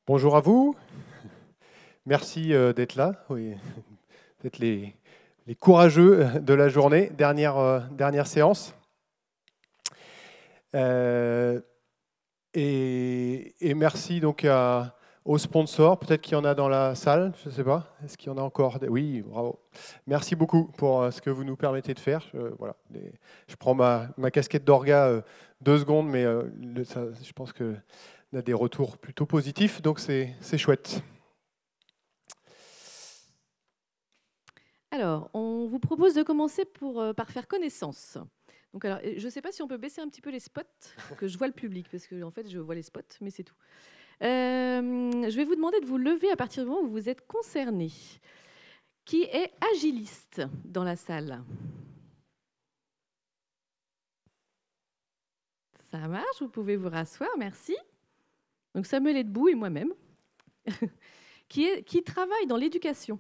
Bonjour à vous. Merci d'être là, oui, d'être les courageux de la journée, dernière séance. Et merci donc aux sponsors, peut-être qu'il y en a dans la salle, je ne sais pas, est-ce qu'il y en a encore? Oui, bravo. Merci beaucoup pour ce que vous nous permettez de faire. Je prends ma casquette d'orga 2 secondes, mais je pense qu'on a des retours plutôt positifs, donc c'est chouette. Alors, on vous propose de commencer par faire connaissance. Donc, alors, je ne sais pas si on peut baisser un petit peu les spots, que je vois le public, parce que en fait, je vois les spots, mais c'est tout. Je vais vous demander de vous lever à partir du moment où vous êtes concerné. Qui est agiliste dans la salle? Ça marche, vous pouvez vous rasseoir, merci. Donc, Samuel est debout et moi-même. Qui travaille dans l'éducation?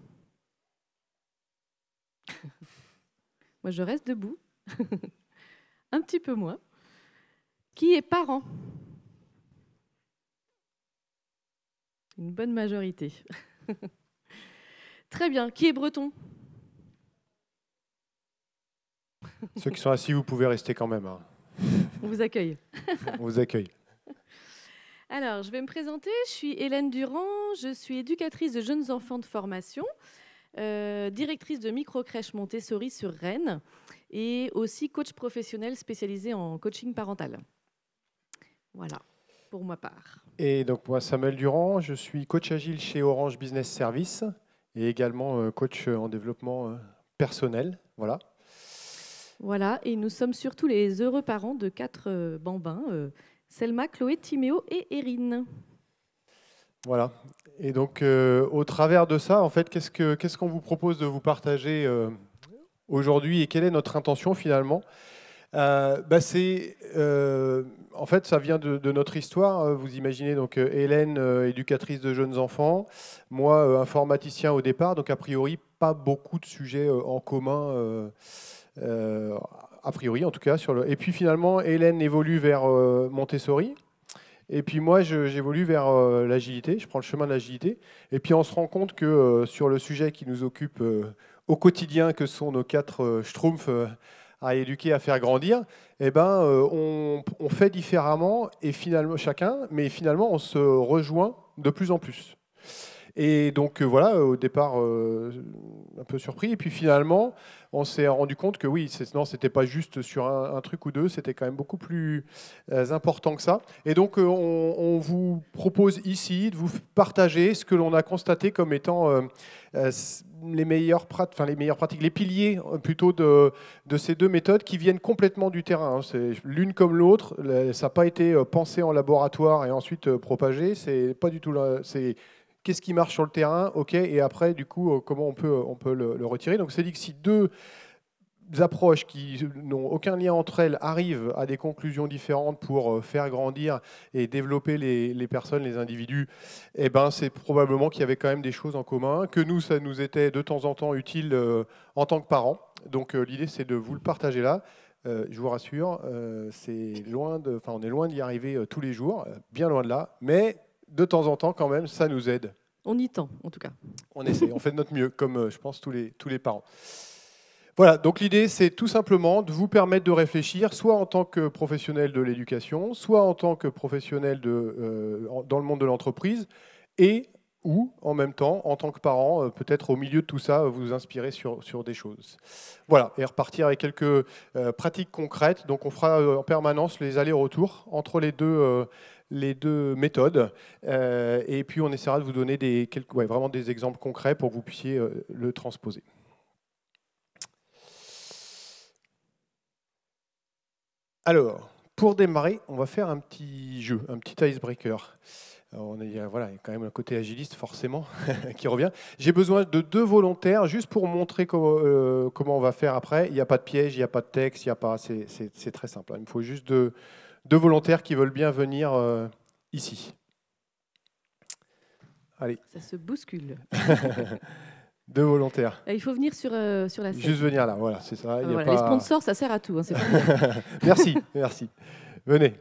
Moi, je reste debout. Un petit peu moins. Qui est parent? Une bonne majorité. Très bien. Qui est breton? Ceux qui sont assis, vous pouvez rester quand même. Hein. On vous accueille. On vous accueille. Alors, je vais me présenter. Je suis Hélène Durand. Je suis éducatrice de jeunes enfants de formation, directrice de microcrèche Montessori sur Rennes et aussi coach professionnel spécialisé en coaching parental. Voilà, pour ma part. Et donc, moi, Samuel Durand, je suis coach agile chez Orange Business Service et également coach en développement personnel. Voilà. Voilà, et nous sommes surtout les heureux parents de 4 bambins, Selma, Chloé, Timéo et Erin. Voilà. Et donc, au travers de ça, en fait, qu'est-ce qu'on vous propose de vous partager aujourd'hui et quelle est notre intention finalement? En fait, ça vient de notre histoire. Vous imaginez donc Hélène, éducatrice de jeunes enfants, moi, informaticien au départ, donc a priori pas beaucoup de sujets en commun. A priori, en tout cas. Et puis finalement, Hélène évolue vers Montessori. Et puis moi, j'évolue vers l'agilité. Je prends le chemin de l'agilité. Et puis on se rend compte que sur le sujet qui nous occupe au quotidien, que sont nos 4 schtroumpfs à éduquer, à faire grandir, eh ben, on fait différemment et finalement chacun, mais finalement on se rejoint de plus en plus. Et donc voilà, au départ, un peu surpris. Et puis finalement, on s'est rendu compte que oui, non, c'était pas juste sur un truc ou deux, c'était quand même beaucoup plus important que ça. Et donc on vous propose ici de vous partager ce que l'on a constaté comme étant les meilleures pratiques, les piliers plutôt de ces 2 méthodes qui viennent complètement du terrain. Hein. C'est l'une comme l'autre. Ça n'a pas été pensé en laboratoire et ensuite propagé. C'est pas du tout là. C'est qu'est-ce qui marche sur le terrain, ok, et après, du coup, comment on peut le retirer. Donc, c'est dit que si 2 approches qui n'ont aucun lien entre elles arrivent à des conclusions différentes pour faire grandir et développer les personnes, les individus, eh ben, c'est probablement qu'il y avait quand même des choses en commun, que nous, ça nous était de temps en temps utile en tant que parents. Donc, l'idée, c'est de vous le partager là. Je vous rassure, on est loin d'y arriver tous les jours, bien loin de là, mais de temps en temps, quand même, ça nous aide. On y tend, en tout cas. On essaie, on fait de notre mieux, comme je pense tous les parents. Voilà, donc l'idée, c'est tout simplement de vous permettre de réfléchir, soit en tant que professionnel de l'éducation, soit en tant que professionnel dans le monde de l'entreprise, et ou en même temps, en tant que parent, peut-être au milieu de tout ça, vous inspirer sur des choses. Voilà, et repartir avec quelques pratiques concrètes. Donc on fera en permanence les allers-retours entre les deux méthodes. Et puis on essaiera de vous donner vraiment des exemples concrets pour que vous puissiez le transposer. Alors, pour démarrer, on va faire un petit jeu, un petit icebreaker. Il y a quand même un côté agiliste, forcément, qui revient. J'ai besoin de 2 volontaires, juste pour montrer comment on va faire après. Il n'y a pas de piège, il n'y a pas de texte, c'est très simple. Il me faut juste 2 volontaires qui veulent bien venir ici. Allez. Ça se bouscule. 2 volontaires. Il faut venir sur la scène. Juste venir là, voilà, c'est ça. Voilà. Les sponsors, ça sert à tout. Hein, c'est merci. Venez.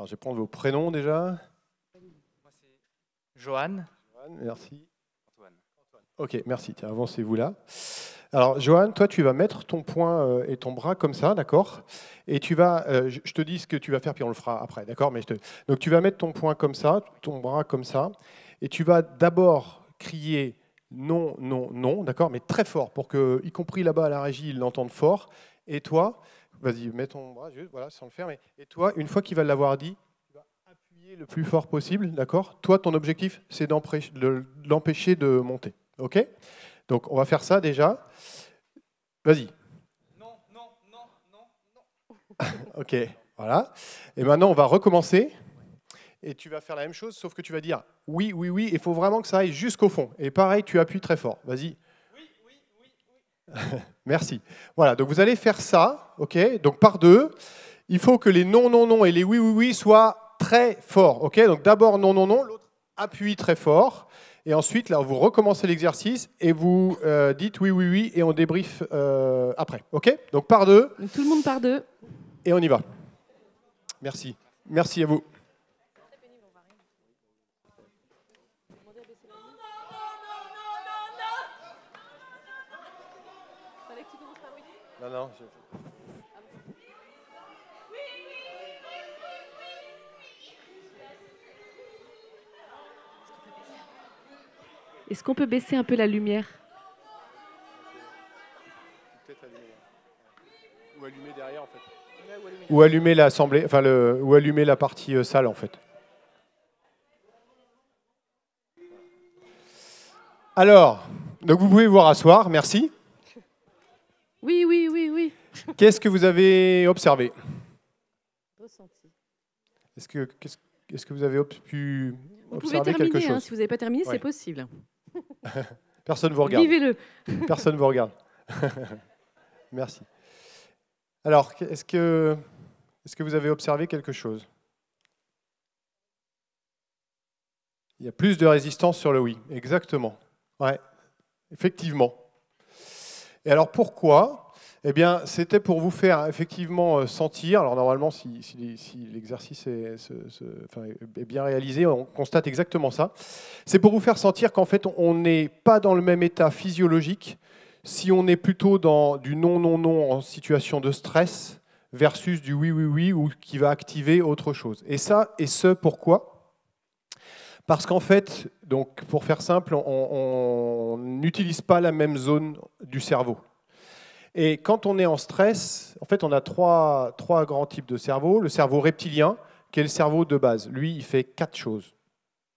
Alors, je vais prendre vos prénoms déjà. Moi, c'est Johan. Johan, merci. Antoine. Ok, merci. Tiens, avancez-vous là. Alors, Johan, toi, tu vas mettre ton poing et ton bras comme ça, d'accord? Et tu vas, je te dis ce que tu vas faire, puis on le fera après, d'accord? Donc, tu vas mettre ton poing comme ça, ton bras comme ça, et tu vas d'abord crier non, non, non, d'accord? Mais très fort, pour que, y compris là-bas à la régie, ils l'entendent fort. Et toi, vas-y, mets ton bras, juste, voilà, sans le faire. Et toi, une fois qu'il va l'avoir dit, tu vas appuyer le plus fort possible, d'accord? Toi, ton objectif, c'est de l'empêcher de monter, ok? Donc, on va faire ça déjà. Vas-y. Non, non, non, non, non. Ok, voilà. Et maintenant, on va recommencer. Et tu vas faire la même chose, sauf que tu vas dire oui, oui, oui. Il faut vraiment que ça aille jusqu'au fond. Et pareil, tu appuies très fort. Vas-y. Oui, oui, oui, oui. Merci. Voilà, donc vous allez faire ça, ok? Donc par deux. Il faut que les non, non, non et les oui, oui, oui soient très forts, ok? Donc d'abord non, non, non, l'autre appuie très fort. Et ensuite, là, vous recommencez l'exercice et vous dites oui, oui, oui, et on débrief après. OK? Donc par deux. Donc, tout le monde par deux. Et on y va. Merci. Merci à vous. Non, non. Est-ce qu'on peut baisser un peu la lumière? Peut-être allumer. Ou allumer derrière, en fait. Ou allumer l'assemblée, enfin, ou allumer la partie salle, en fait. Alors, donc vous pouvez vous rasseoir, merci. Oui, oui, oui, oui. Qu'est-ce que vous avez observé? Ressenti. Est-ce que vous avez pu Vous pouvez observer quelque terminer, hein, chose? si vous n'avez pas terminé, Ouais. c'est possible. Personne ne vous regarde. Vivez-le. Personne ne vous regarde. Merci. Alors, est-ce que vous avez observé quelque chose? Il y a plus de résistance sur le oui. Exactement. Ouais, effectivement. Et alors pourquoi? Eh bien, c'était pour vous faire effectivement sentir. Alors normalement, si l'exercice est bien réalisé, on constate exactement ça. C'est pour vous faire sentir qu'en fait, on n'est pas dans le même état physiologique si on est plutôt dans du non, non, non en situation de stress versus du oui, oui, oui, ou qui va activer autre chose. Et ça, et ce, pourquoi? Parce qu'en fait, donc, pour faire simple, on n'utilise pas la même zone du cerveau. Et quand on est en stress, en fait, on a trois grands types de cerveau. Le cerveau reptilien, qui est le cerveau de base. Lui, il fait 4 choses.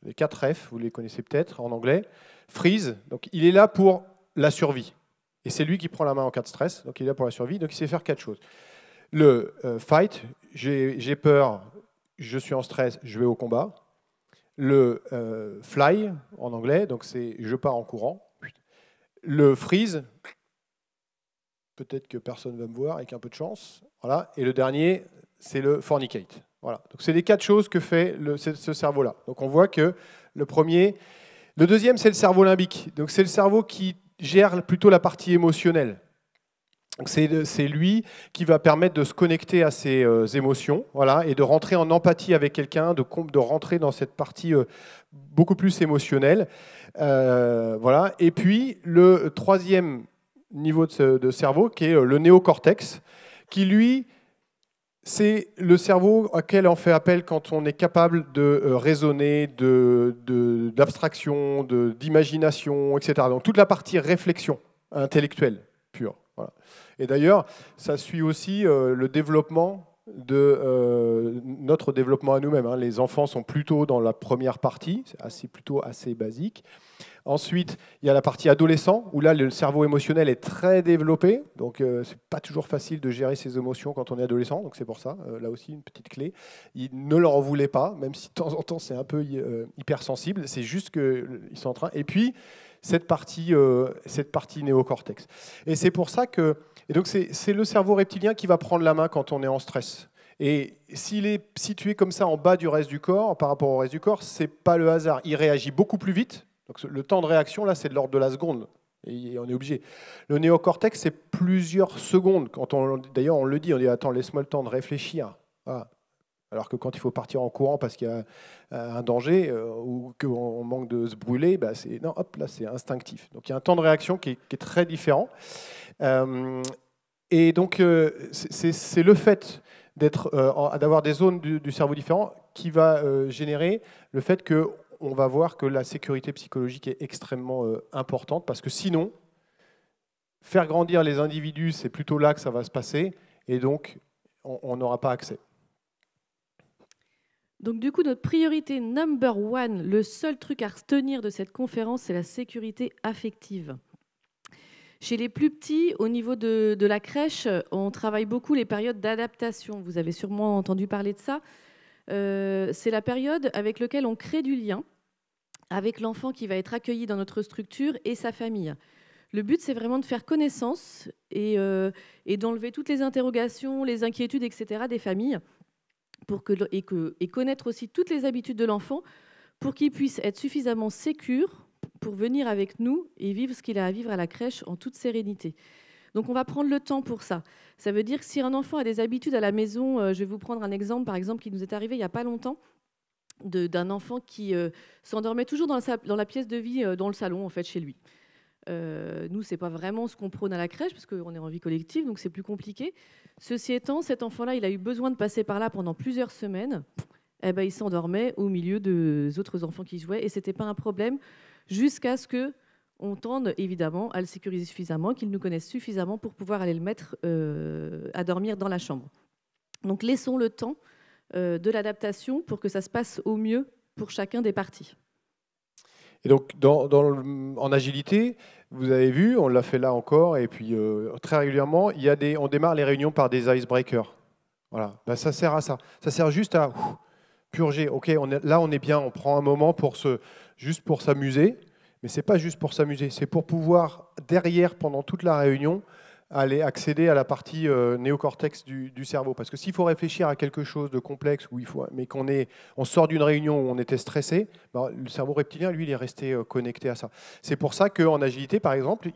Les 4 F, vous les connaissez peut-être en anglais. Freeze, donc il est là pour la survie. Et c'est lui qui prend la main en cas de stress, donc il est là pour la survie, donc il sait faire 4 choses. Le fight, j'ai peur, je suis en stress, je vais au combat. Le fly, en anglais, donc c'est je pars en courant. Le freeze, peut-être que personne ne va me voir, avec un peu de chance. Voilà. Et le dernier, c'est le fornicate. Voilà. Donc c'est les 4 choses que fait ce cerveau-là. Donc on voit que le premier... Le deuxième, c'est le cerveau limbique. Donc c'est le cerveau qui gère plutôt la partie émotionnelle. C'est lui qui va permettre de se connecter à ses émotions, voilà, et de rentrer en empathie avec quelqu'un, de rentrer dans cette partie beaucoup plus émotionnelle. Voilà. Et puis le troisième niveau de cerveau, qui est le néocortex, qui lui, c'est le cerveau auquel on fait appel quand on est capable de raisonner, d'abstraction, d'imagination, etc. Donc toute la partie réflexion intellectuelle pure. Voilà. Et d'ailleurs, ça suit aussi le développement notre développement à nous-mêmes. Hein. Les enfants sont plutôt dans la première partie, c'est plutôt assez basique. Ensuite, il y a la partie adolescent, où là, le cerveau émotionnel est très développé. Donc, c'est pas toujours facile de gérer ses émotions quand on est adolescent. Donc, c'est pour ça, là aussi, une petite clé. Ils ne leur en voulaient pas, même si de temps en temps, c'est un peu hypersensible. C'est juste qu'ils sont en train... Et puis, cette partie néocortex. Et c'est pour ça que... Et donc, c'est le cerveau reptilien qui va prendre la main quand on est en stress. Et s'il est situé comme ça en bas du reste du corps, par rapport au reste du corps, c'est pas le hasard. Il réagit beaucoup plus vite. Donc le temps de réaction, là, c'est de l'ordre de la seconde. Et on est obligé. Le néocortex, c'est plusieurs secondes. D'ailleurs, on le dit, on dit, attends, laisse-moi le temps de réfléchir. Voilà. Alors que quand il faut partir en courant parce qu'il y a un danger ou qu'on manque de se brûler, bah non, hop, là c'est instinctif. Donc il y a un temps de réaction qui est très différent. Et donc c'est le fait d'avoir des zones du cerveau différentes qui va générer le fait qu'on va voir que la sécurité psychologique est extrêmement importante, parce que sinon, faire grandir les individus, c'est plutôt là que ça va se passer, et donc on n'aura pas accès. Donc du coup, notre priorité number one, le seul truc à retenir de cette conférence, c'est la sécurité affective. Chez les plus petits, au niveau de la crèche, on travaille beaucoup les périodes d'adaptation. Vous avez sûrement entendu parler de ça. C'est la période avec laquelle on crée du lien avec l'enfant qui va être accueilli dans notre structure et sa famille. Le but, c'est vraiment de faire connaissance et d'enlever toutes les interrogations, les inquiétudes, etc. des familles, et connaître aussi toutes les habitudes de l'enfant pour qu'il puisse être suffisamment sécure pour venir avec nous et vivre ce qu'il a à vivre à la crèche en toute sérénité. Donc on va prendre le temps pour ça. Ça veut dire que si un enfant a des habitudes à la maison, je vais vous prendre un exemple, par exemple, qui nous est arrivé il n'y a pas longtemps, d'un enfant qui s'endormait toujours dans la pièce de vie, dans le salon, en fait, chez lui. Nous, ce n'est pas vraiment ce qu'on prône à la crèche, parce qu'on est en vie collective, donc c'est plus compliqué. Ceci étant, cet enfant-là, il a eu besoin de passer par là pendant plusieurs semaines. Eh ben, il s'endormait au milieu des autres enfants qui jouaient, et ce n'était pas un problème, jusqu'à ce qu'on tende, évidemment, à le sécuriser suffisamment, qu'il nous connaisse suffisamment pour pouvoir aller le mettre à dormir dans la chambre. Donc, laissons le temps de l'adaptation pour que ça se passe au mieux pour chacun des parties. Et donc, en agilité, vous avez vu, on l'a fait là encore, et puis très régulièrement, on démarre les réunions par des icebreakers. Voilà, ben, ça sert à ça. Ça sert juste à purger. Ok, là on est bien, on prend un moment juste pour s'amuser, mais c'est pas juste pour s'amuser, c'est pour pouvoir, derrière, pendant toute la réunion, aller accéder à la partie néocortex du cerveau. Parce que s'il faut réfléchir à quelque chose de complexe, mais on sort d'une réunion où on était stressé, ben, le cerveau reptilien, lui, il est resté connecté à ça. C'est pour ça qu'en agilité, par exemple,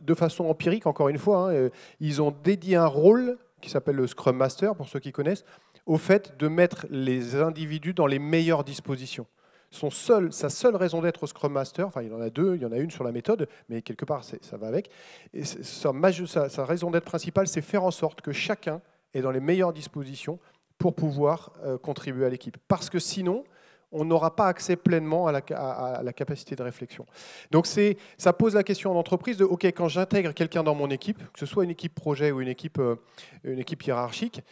de façon empirique, encore une fois, ils ont dédié un rôle qui s'appelle le Scrum Master, pour ceux qui connaissent, au fait de mettre les individus dans les meilleures dispositions. Sa seule raison d'être au Scrum Master, enfin il y en a deux, il y en a une sur la méthode, mais quelque part ça va avec, et sa raison d'être principale, c'est faire en sorte que chacun est dans les meilleures dispositions pour pouvoir contribuer à l'équipe. Parce que sinon, on n'aura pas accès pleinement à la capacité de réflexion. Donc ça pose la question en entreprise de, ok, quand j'intègre quelqu'un dans mon équipe, que ce soit une équipe projet ou une équipe hiérarchique,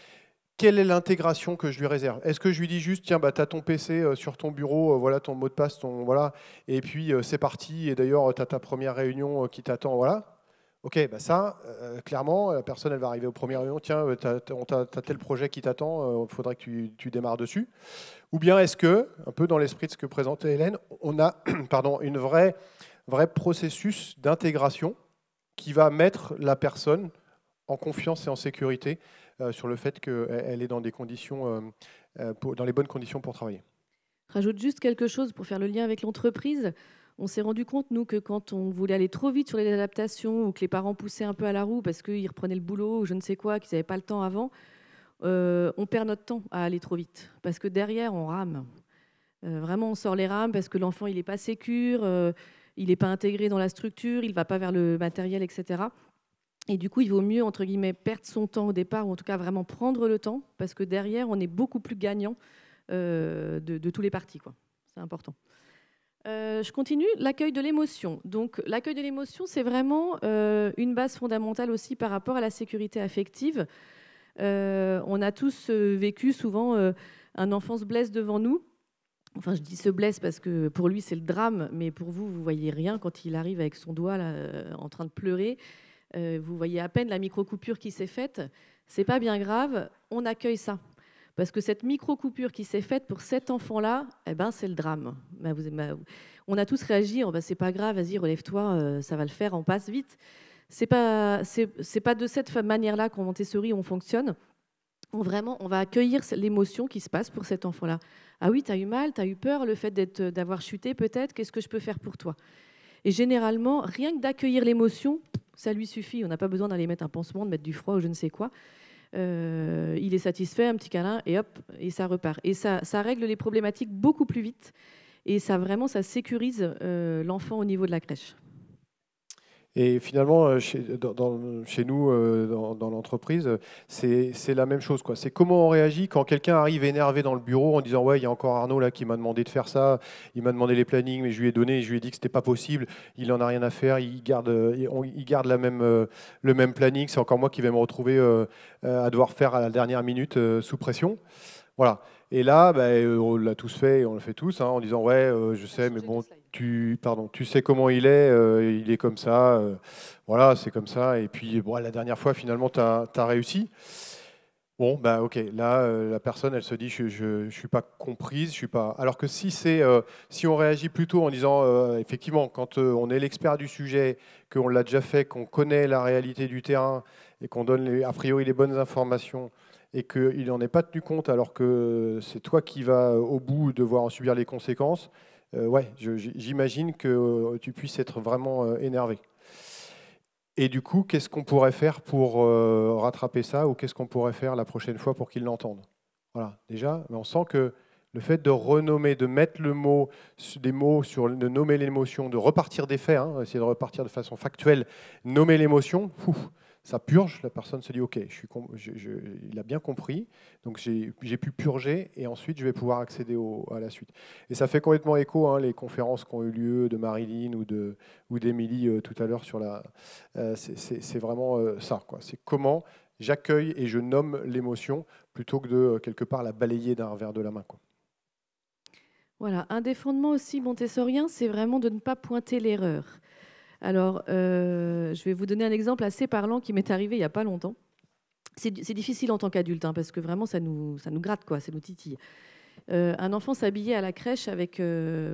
quelle est l'intégration que je lui réserve? Est-ce que je lui dis juste, tiens, bah, tu as ton PC sur ton bureau, voilà ton mot de passe, voilà, et puis c'est parti, et d'ailleurs, tu as ta première réunion qui t'attend, voilà. Ok, bah ça, clairement, la personne, elle va arriver aux premières réunions, tiens, tu as tel projet qui t'attend, il faudrait que tu démarres dessus. Ou bien est-ce que, un peu dans l'esprit de ce que présentait Hélène, on a une vraie processus d'intégration qui va mettre la personne en confiance et en sécurité sur le fait qu'elle est dans des conditions, dans les bonnes conditions pour travailler. Je rajoute juste quelque chose pour faire le lien avec l'entreprise. On s'est rendu compte, nous, que quand on voulait aller trop vite sur les adaptations ou que les parents poussaient un peu à la roue parce qu'ils reprenaient le boulot ou je ne sais quoi, qu'ils n'avaient pas le temps avant, on perd notre temps à aller trop vite. Parce que derrière, on rame. Vraiment, on sort les rames parce que l'enfant, il n'est pas sécure, il n'est pas intégré dans la structure, il ne va pas vers le matériel, etc. Et du coup, il vaut mieux, entre guillemets, perdre son temps au départ, ou en tout cas vraiment prendre le temps, parce que derrière, on est beaucoup plus gagnant de tous les partis, quoi. C'est important. Je continue. L'accueil de l'émotion. Donc, l'accueil de l'émotion, c'est vraiment une base fondamentale aussi par rapport à la sécurité affective. On a tous vécu souvent un enfant se blesse devant nous. Enfin, je dis se blesse parce que pour lui, c'est le drame, mais pour vous, vous voyez rien quand il arrive avec son doigt là, en train de pleurer. Vous voyez à peine la micro-coupure qui s'est faite. C'est pas bien grave, on accueille ça. Parce que cette micro-coupure qui s'est faite pour cet enfant-là, eh ben, c'est le drame. On a tous réagi, oh, ben, c'est pas grave, vas-y, relève-toi, ça va le faire, on passe vite. C'est pas de cette manière-là qu'en Montessori on fonctionne. Vraiment, on va accueillir l'émotion qui se passe pour cet enfant-là. Ah oui, tu as eu mal, tu as eu peur, le fait d'avoir chuté peut-être, qu'est-ce que je peux faire pour toi? Et généralement, rien que d'accueillir l'émotion, ça lui suffit. On n'a pas besoin d'aller mettre un pansement, de mettre du froid ou je ne sais quoi. il est satisfait, un petit câlin, et hop, et ça repart. Et ça règle les problématiques beaucoup plus vite. Et ça, vraiment, ça sécurise l'enfant au niveau de la crèche. Et finalement, chez nous, dans l'entreprise, c'est la même chose, quoi. C'est comment on réagit quand quelqu'un arrive énervé dans le bureau en disant « Ouais, il y a encore Arnaud là, qui m'a demandé de faire ça, il m'a demandé les plannings, mais je lui ai donné, je lui ai dit que ce n'était pas possible, il n'en a rien à faire, il garde le même planning, c'est encore moi qui vais me retrouver à devoir faire à la dernière minute sous pression. » Voilà. Et là, on l'a tous fait, et on le fait tous, hein, en disant « Ouais, je sais, mais bon, tu sais comment il est comme ça, voilà, c'est comme ça. » Et puis, bon, la dernière fois, finalement, tu as réussi. Bon, ok, là, la personne, elle se dit, je ne suis pas comprise, je suis pas. Alors que si on réagit plutôt en disant, effectivement, quand on est l'expert du sujet, qu'on l'a déjà fait, qu'on connaît la réalité du terrain et qu'on donne a priori les bonnes informations et qu'il n'en est pas tenu compte alors que c'est toi qui vas au bout devoir en subir les conséquences, ouais, j'imagine que tu puisses être vraiment énervé. Et du coup, qu'est-ce qu'on pourrait faire pour rattraper ça, ou qu'est-ce qu'on pourrait faire la prochaine fois pour qu'ils l'entendent? Voilà, déjà, mais on sent que le fait de renommer, de mettre des mots de nommer l'émotion, de repartir des faits, hein, essayer de repartir de façon factuelle, nommer l'émotion, ça purge, la personne se dit « Ok, il a bien compris, donc j'ai pu purger, et ensuite je vais pouvoir accéder à la suite. » Et ça fait complètement écho, hein, les conférences qui ont eu lieu de Marilyn ou d'Émilie tout à l'heure sur c'est vraiment ça, quoi. C'est comment j'accueille et je nomme l'émotion plutôt que de, quelque part, la balayer d'un revers de la main, quoi. Voilà, un des fondements aussi montessoriens, c'est vraiment de ne pas pointer l'erreur. Alors, je vais vous donner un exemple assez parlant qui m'est arrivé il n'y a pas longtemps. C'est difficile en tant qu'adulte, hein, parce que vraiment, ça nous gratte, quoi, ça nous titille. Un enfant s'habillait à la crèche avec,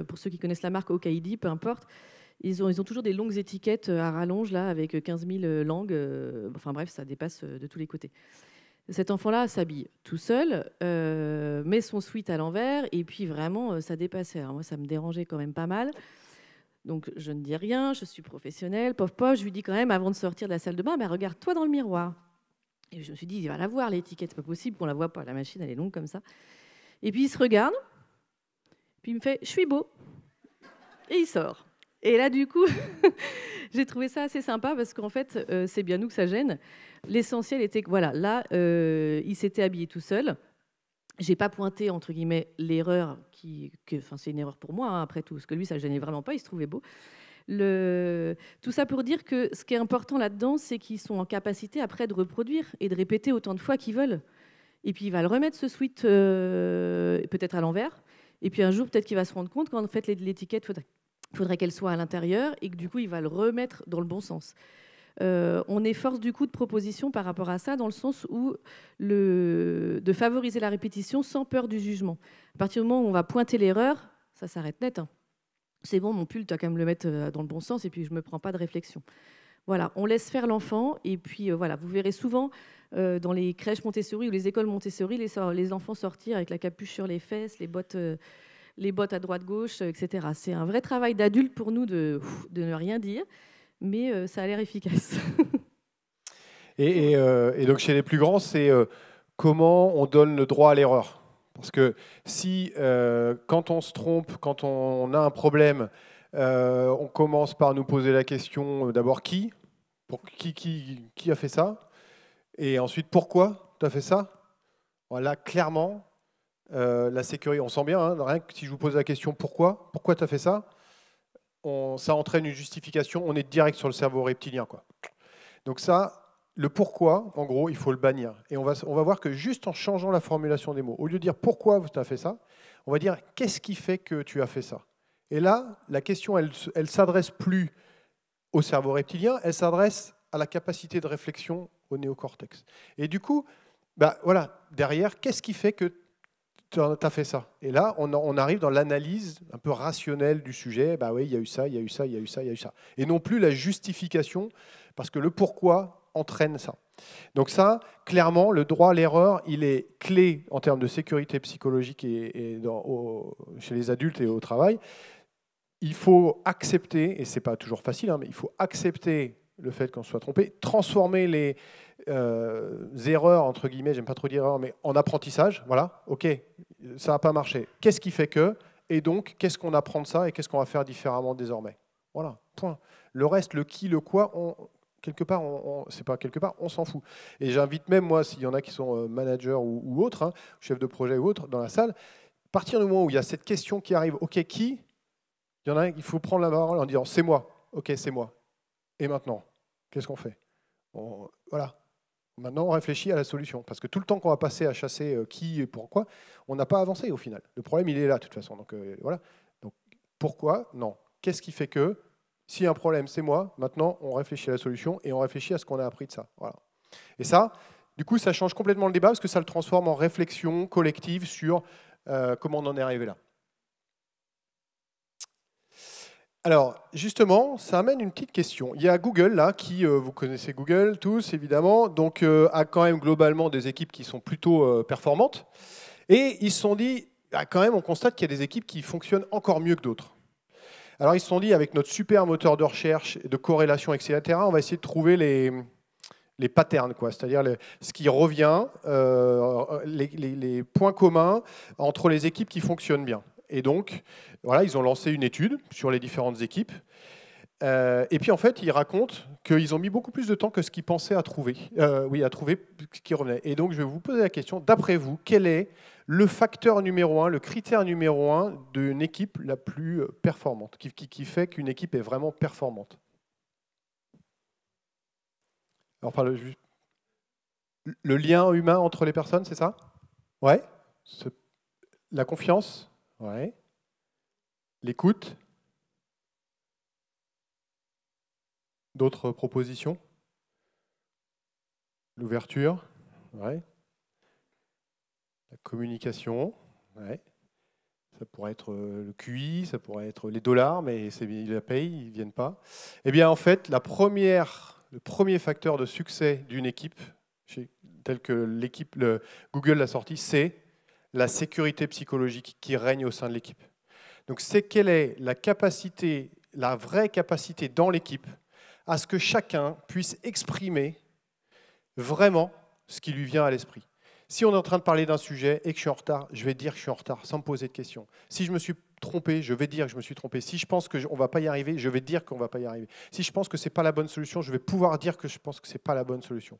pour ceux qui connaissent la marque Okaidi, peu importe, ils ont toujours des longues étiquettes à rallonge, là, avec 15 000 langues. Enfin bref, ça dépasse de tous les côtés. Cet enfant-là s'habille tout seul, met son sweat à l'envers, et puis vraiment, ça dépassait. Alors moi, ça me dérangeait quand même pas mal. Donc, je ne dis rien, je suis professionnelle, je lui dis quand même, avant de sortir de la salle de bain, regarde-toi dans le miroir. Et je me suis dit, il va la voir, l'étiquette, c'est pas possible qu'on la voit pas, la machine, elle est longue comme ça. Et puis, il se regarde, puis il me fait, je suis beau. Et il sort. Et là, du coup, j'ai trouvé ça assez sympa, parce qu'en fait, c'est bien nous que ça gêne. L'essentiel était que, voilà, là, il s'était habillé tout seul. J'ai pas pointé, entre guillemets, l'erreur, c'est une erreur pour moi, hein, après tout, parce que lui, ça ne gênait vraiment pas, il se trouvait beau. Tout ça pour dire que ce qui est important là-dedans, c'est qu'ils sont en capacité après de reproduire et de répéter autant de fois qu'ils veulent. Et puis, il va le remettre, ce sweat, peut-être à l'envers. Et puis, un jour, peut-être qu'il va se rendre compte qu'en fait, l'étiquette, faudrait qu'elle soit à l'intérieur, et que du coup, il va le remettre dans le bon sens. On est force du coup de proposition par rapport à ça, dans le sens où de favoriser la répétition sans peur du jugement. À partir du moment où on va pointer l'erreur, ça s'arrête net, hein. C'est bon, mon pull, tu as qu'à me le mettre dans le bon sens, et puis je ne me prends pas de réflexion. Voilà, on laisse faire l'enfant, et puis voilà, vous verrez souvent dans les crèches Montessori ou les écoles Montessori, les enfants sortir avec la capuche sur les fesses, les bottes à droite-gauche, etc. C'est un vrai travail d'adulte pour nous de ne rien dire, mais ça a l'air efficace. Et donc chez les plus grands, c'est comment on donne le droit à l'erreur. Parce que si, quand on se trompe, quand on a un problème, on commence par nous poser la question, d'abord qui a fait ça? Et ensuite, pourquoi tu as fait ça? Voilà, clairement, la sécurité, on sent bien, hein, rien que si je vous pose la question pourquoi tu as fait ça, ça entraîne une justification, on est direct sur le cerveau reptilien, quoi. Donc ça, le pourquoi, en gros, il faut le bannir. Et on va voir que juste en changeant la formulation des mots, au lieu de dire pourquoi tu as fait ça, on va dire qu'est-ce qui fait que tu as fait ça. Et là, la question, elle s'adresse plus au cerveau reptilien, elle s'adresse à la capacité de réflexion au néocortex. Et du coup, voilà, derrière, qu'est-ce qui fait que tu as fait ça? Et là, on arrive dans l'analyse un peu rationnelle du sujet. Oui, il y a eu ça, il y a eu ça, il y a eu ça, il y a eu ça. Et non plus la justification, parce que le pourquoi entraîne ça. Donc ça, clairement, le droit à l'erreur, il est clé en termes de sécurité psychologique chez les adultes et au travail. Il faut accepter, et ce n'est pas toujours facile, hein, mais il faut accepter le fait qu'on se soit trompé, transformer les erreurs, entre guillemets, j'aime pas trop dire erreurs, mais en apprentissage, voilà, ok, ça n'a pas marché. Qu'est-ce qui fait que? Et donc, qu'est-ce qu'on apprend de ça et qu'est-ce qu'on va faire différemment désormais? Voilà, point. Le reste, le qui, le quoi, quelque part, c'est pas quelque part, on s'en fout. Et j'invite même, moi, s'il y en a qui sont managers ou autres, hein, chefs de projet ou autres, dans la salle, à partir du moment où il y a cette question qui arrive, ok, qui? Il y en a un, il faut prendre la parole en disant, c'est moi, ok, c'est moi. Et maintenant, qu'est-ce qu'on fait? Voilà. Maintenant, on réfléchit à la solution. Parce que tout le temps qu'on va passer à chasser qui et pourquoi, on n'a pas avancé au final. Le problème, il est là, de toute façon. Donc, voilà. Donc, pourquoi? Non. Qu'est-ce qui fait que, s'il y a un problème, c'est moi. Maintenant, on réfléchit à la solution et on réfléchit à ce qu'on a appris de ça. Voilà. Et ça, du coup, ça change complètement le débat parce que ça le transforme en réflexion collective sur comment on en est arrivé là. Alors, justement, ça amène une petite question. Il y a Google, là, qui, vous connaissez Google tous, évidemment, donc a quand même globalement des équipes qui sont plutôt performantes. Et ils se sont dit, quand même, on constate qu'il y a des équipes qui fonctionnent encore mieux que d'autres. Alors, ils se sont dit, avec notre super moteur de recherche, de corrélation, etc., on va essayer de trouver les patterns, quoi, c'est-à-dire ce qui revient, les points communs entre les équipes qui fonctionnent bien. Et donc, voilà, ils ont lancé une étude sur les différentes équipes. Et puis, en fait, ils racontent qu'ils ont mis beaucoup plus de temps que ce qu'ils pensaient à trouver. À trouver ce qui revenait. Et donc, je vais vous poser la question, d'après vous, quel est le facteur numéro 1, le critère numéro 1 d'une équipe la plus performante, qui fait qu'une équipe est vraiment performante? Alors, le lien humain entre les personnes, c'est ça? Ouais. La confiance? Ouais. L'écoute? D'autres propositions? L'ouverture? Ouais. La communication? Ouais. Ça pourrait être le QI, ça pourrait être les dollars, mais ils la payent, ils ne viennent pas. Eh bien, en fait, le premier facteur de succès d'une équipe, tel que Google l'a sorti, c'est la sécurité psychologique qui règne au sein de l'équipe. Donc, c'est quelle est la capacité, la vraie capacité dans l'équipe à ce que chacun puisse exprimer vraiment ce qui lui vient à l'esprit. Si on est en train de parler d'un sujet et que je suis en retard, je vais dire que je suis en retard sans me poser de questions. Si je me suis trompé, je vais dire que je me suis trompé. Si je pense qu'on ne va pas y arriver, je vais dire qu'on ne va pas y arriver. Si je pense que ce n'est pas la bonne solution, je vais pouvoir dire que je pense que ce n'est pas la bonne solution.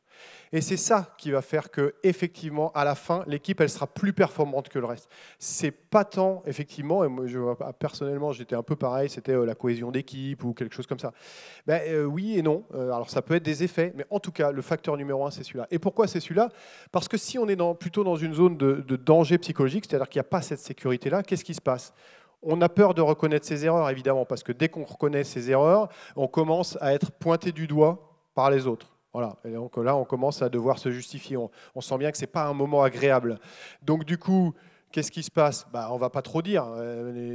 Et c'est ça qui va faire qu'effectivement, à la fin, l'équipe, elle sera plus performante que le reste. C'est pas tant, effectivement, et moi, personnellement, j'étais un peu pareil, c'était la cohésion d'équipe ou quelque chose comme ça. Oui et non. Alors, ça peut être des effets, mais en tout cas, le facteur numéro 1, c'est celui-là. Et pourquoi c'est celui-là? Parce que si on est plutôt dans une zone de danger psychologique, c'est-à-dire qu'il n'y a pas cette sécurité-là, qu'est-ce qui se passe? On a peur de reconnaître ses erreurs, évidemment, parce que dès qu'on reconnaît ses erreurs, on commence à être pointé du doigt par les autres. Voilà. Et donc là, on commence à devoir se justifier. On sent bien que ce n'est pas un moment agréable. Donc du coup, qu'est-ce qui se passe? On ne va pas trop dire.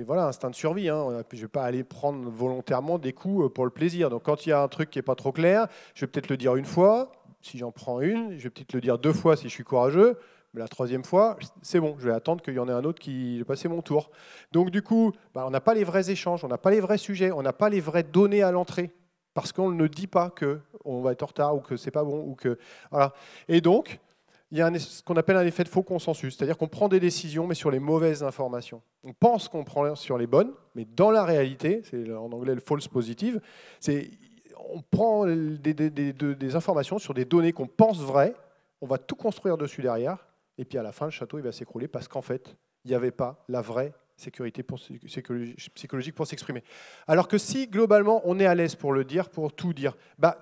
Voilà, instinct de survie. Hein. Je ne vais pas aller prendre volontairement des coups pour le plaisir. Donc quand il y a un truc qui n'est pas trop clair, je vais peut-être le dire une fois. Si j'en prends une, je vais peut-être le dire 2 fois si je suis courageux. Mais la 3e fois, c'est bon, je vais attendre qu'il y en ait un autre qui ait passé mon tour. Donc du coup, on n'a pas les vrais échanges, on n'a pas les vrais sujets, on n'a pas les vraies données à l'entrée, parce qu'on ne dit pas qu'on va être en retard ou que c'est pas bon. Voilà. Et donc, il y a ce qu'on appelle un effet de faux consensus, c'est-à-dire qu'on prend des décisions, mais sur les mauvaises informations. On pense qu'on prend sur les bonnes, mais dans la réalité, c'est en anglais le false positive, on prend des informations sur des données qu'on pense vraies, on va tout construire dessus derrière, et puis à la fin, le château il va s'écrouler parce qu'en fait, il n'y avait pas la vraie sécurité psychologique pour s'exprimer. Alors que si, globalement, on est à l'aise pour le dire, pour tout dire,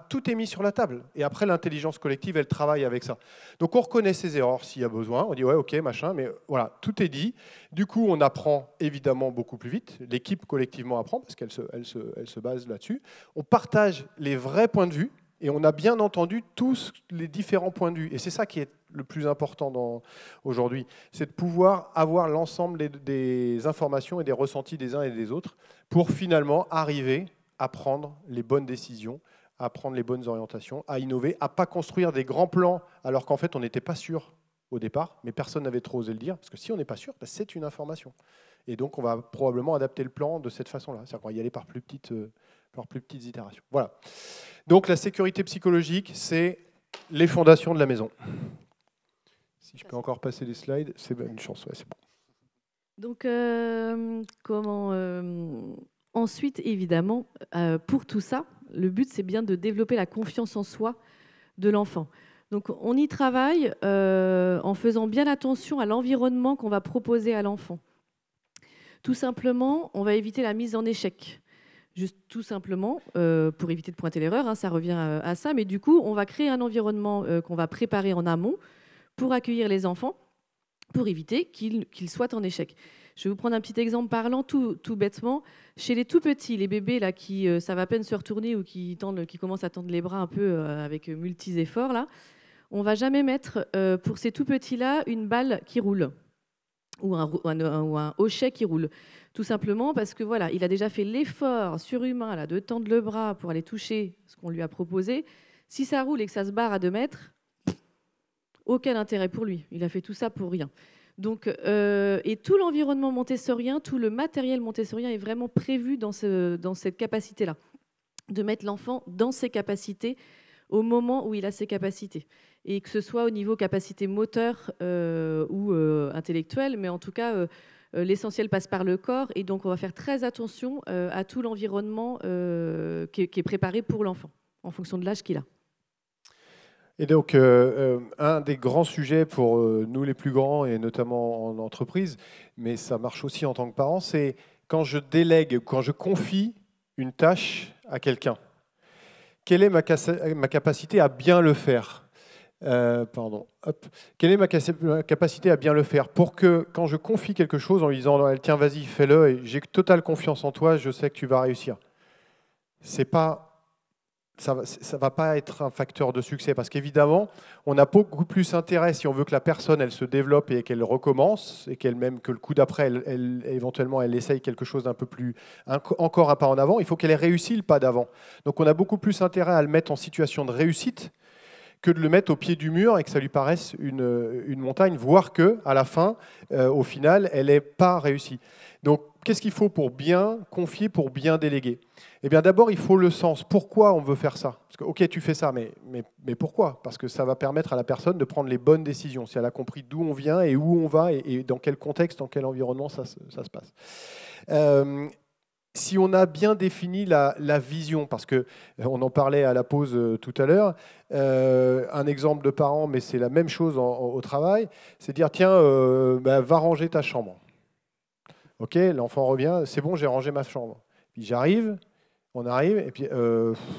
tout est mis sur la table. Et après, l'intelligence collective, elle travaille avec ça. Donc, on reconnaît ses erreurs s'il y a besoin. On dit, ouais, ok, machin, mais voilà, tout est dit. Du coup, on apprend évidemment beaucoup plus vite. L'équipe, collectivement, apprend parce qu'elle se base là-dessus. On partage les vrais points de vue. Et on a bien entendu tous les différents points de vue. Et c'est ça qui est le plus important aujourd'hui. C'est de pouvoir avoir l'ensemble des informations et des ressentis des uns et des autres pour finalement arriver à prendre les bonnes décisions, à prendre les bonnes orientations, à innover, à ne pas construire des grands plans alors qu'en fait on n'était pas sûr au départ, mais personne n'avait trop osé le dire. Parce que si on n'est pas sûr, c'est une information. Et donc on va probablement adapter le plan de cette façon-là. C'est-à-dire qu'on va y aller par plus petites Par plus petites itérations. Voilà. Donc la sécurité psychologique, c'est les fondations de la maison. Si je peux encore passer les slides, c'est une chance, ouais, c'est bon. Donc, ensuite, évidemment, pour tout ça, le but, c'est bien de développer la confiance en soi de l'enfant. Donc, on y travaille en faisant bien attention à l'environnement qu'on va proposer à l'enfant. Tout simplement, on va éviter la mise en échec. Juste tout simplement, pour éviter de pointer l'erreur, hein, ça revient à ça. Mais du coup, on va créer un environnement qu'on va préparer en amont pour accueillir les enfants, pour éviter qu'ils soient en échec. Je vais vous prendre un petit exemple parlant tout bêtement. Chez les tout petits, les bébés là, qui savent à peine se retourner ou qui commencent à tendre les bras un peu avec multi-efforts, là, on ne va jamais mettre pour ces tout petits-là une balle qui roule ou un hochet qui roule. Tout simplement parce que voilà, il a déjà fait l'effort surhumain là, de tendre le bras pour aller toucher ce qu'on lui a proposé. Si ça roule et que ça se barre à 2 mètres, aucun intérêt pour lui. Il a fait tout ça pour rien. Donc, et tout l'environnement montessorien, tout le matériel montessorien est vraiment prévu dans cette capacité-là, de mettre l'enfant dans ses capacités au moment où il a ses capacités. Et que ce soit au niveau capacité moteur ou intellectuelle, mais en tout cas, l'essentiel passe par le corps. Et donc, on va faire très attention à tout l'environnement qui est préparé pour l'enfant, en fonction de l'âge qu'il a. Et donc, un des grands sujets pour nous les plus grands, et notamment en entreprise, mais ça marche aussi en tant que parent, c'est quand je délègue, quand je confie une tâche à quelqu'un. Quelle est ma capacité à bien le faire ? Quelle est ma capacité à bien le faire pour que, quand je confie quelque chose en lui disant « Tiens, vas-y, fais-le, et j'ai totale confiance en toi, je sais que tu vas réussir », ça ne va pas être un facteur de succès parce qu'évidemment, on a beaucoup plus intérêt, si on veut que la personne elle se développe et qu'elle recommence et qu'elle-même, que le coup d'après, éventuellement, elle essaye quelque chose d'un peu plus, encore un pas en avant, il faut qu'elle ait réussi le pas d'avant. Donc on a beaucoup plus intérêt à le mettre en situation de réussite que de le mettre au pied du mur et que ça lui paraisse une montagne, voire qu'à la fin, au final, elle n'est pas réussie. Donc, qu'est-ce qu'il faut pour bien confier, pour bien déléguer ? Eh bien, d'abord, il faut le sens. Pourquoi on veut faire ça ? Parce que, ok, tu fais ça, mais pourquoi ? Parce que ça va permettre à la personne de prendre les bonnes décisions, si elle a compris d'où on vient et où on va et dans quel contexte, dans quel environnement ça se passe. Si on a bien défini la vision, parce qu'on en parlait à la pause tout à l'heure, un exemple de parent, mais c'est la même chose au travail, c'est dire, tiens, va ranger ta chambre. Ok, l'enfant revient, c'est bon, j'ai rangé ma chambre. Puis j'arrive, on arrive, et puis,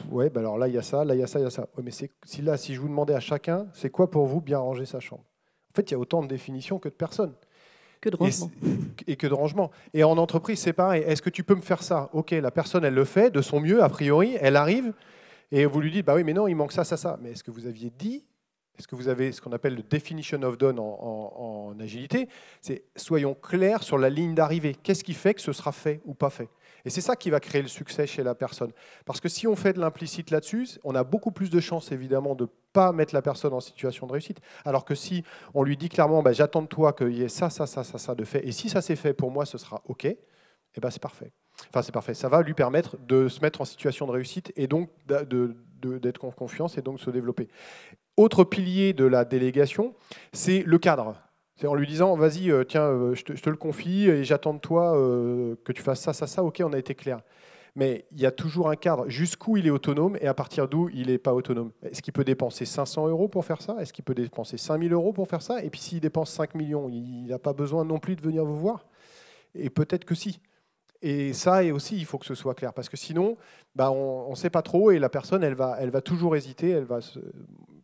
ouais, bah alors là, il y a ça, là, il y a ça, il y a ça. Ouais, mais si je vous demandais à chacun, c'est quoi pour vous bien ranger sa chambre ? En fait, il y a autant de définitions que de personnes. Que de rangement. Et que de rangement. Et en entreprise, c'est pareil. Est-ce que tu peux me faire ça ? Ok, la personne, elle le fait de son mieux, a priori, elle arrive, et vous lui dites, bah oui, mais non, il manque ça, ça, ça. Mais est-ce que vous aviez dit ? Est-ce que vous avez ce qu'on appelle le definition of done en agilité ? C'est soyons clairs sur la ligne d'arrivée. Qu'est-ce qui fait que ce sera fait ou pas fait ? Et c'est ça qui va créer le succès chez la personne. Parce que si on fait de l'implicite là-dessus, on a beaucoup plus de chances, évidemment, de ne pas mettre la personne en situation de réussite. Alors que si on lui dit clairement, bah, j'attends de toi qu'il y ait ça, ça, ça, ça, ça de fait, et si ça c'est fait pour moi, ce sera OK, et ben c'est parfait. Enfin, c'est parfait. Ça va lui permettre de se mettre en situation de réussite et donc d'être en confiance et donc de se développer. Autre pilier de la délégation, c'est le cadre. C'est en lui disant, vas-y, tiens, je te le confie et j'attends de toi que tu fasses ça, ça, ça. OK, on a été clair. Mais il y a toujours un cadre. Jusqu'où il est autonome et à partir d'où il n'est pas autonome. Est-ce qu'il peut dépenser 500 € pour faire ça ? Est-ce qu'il peut dépenser 5 000 € pour faire ça ? Et puis s'il dépense 5 millions, il n'a pas besoin non plus de venir vous voir ? Et peut-être que si. Et ça aussi, il faut que ce soit clair. Parce que sinon, bah, on ne sait pas trop et la personne, elle va toujours hésiter,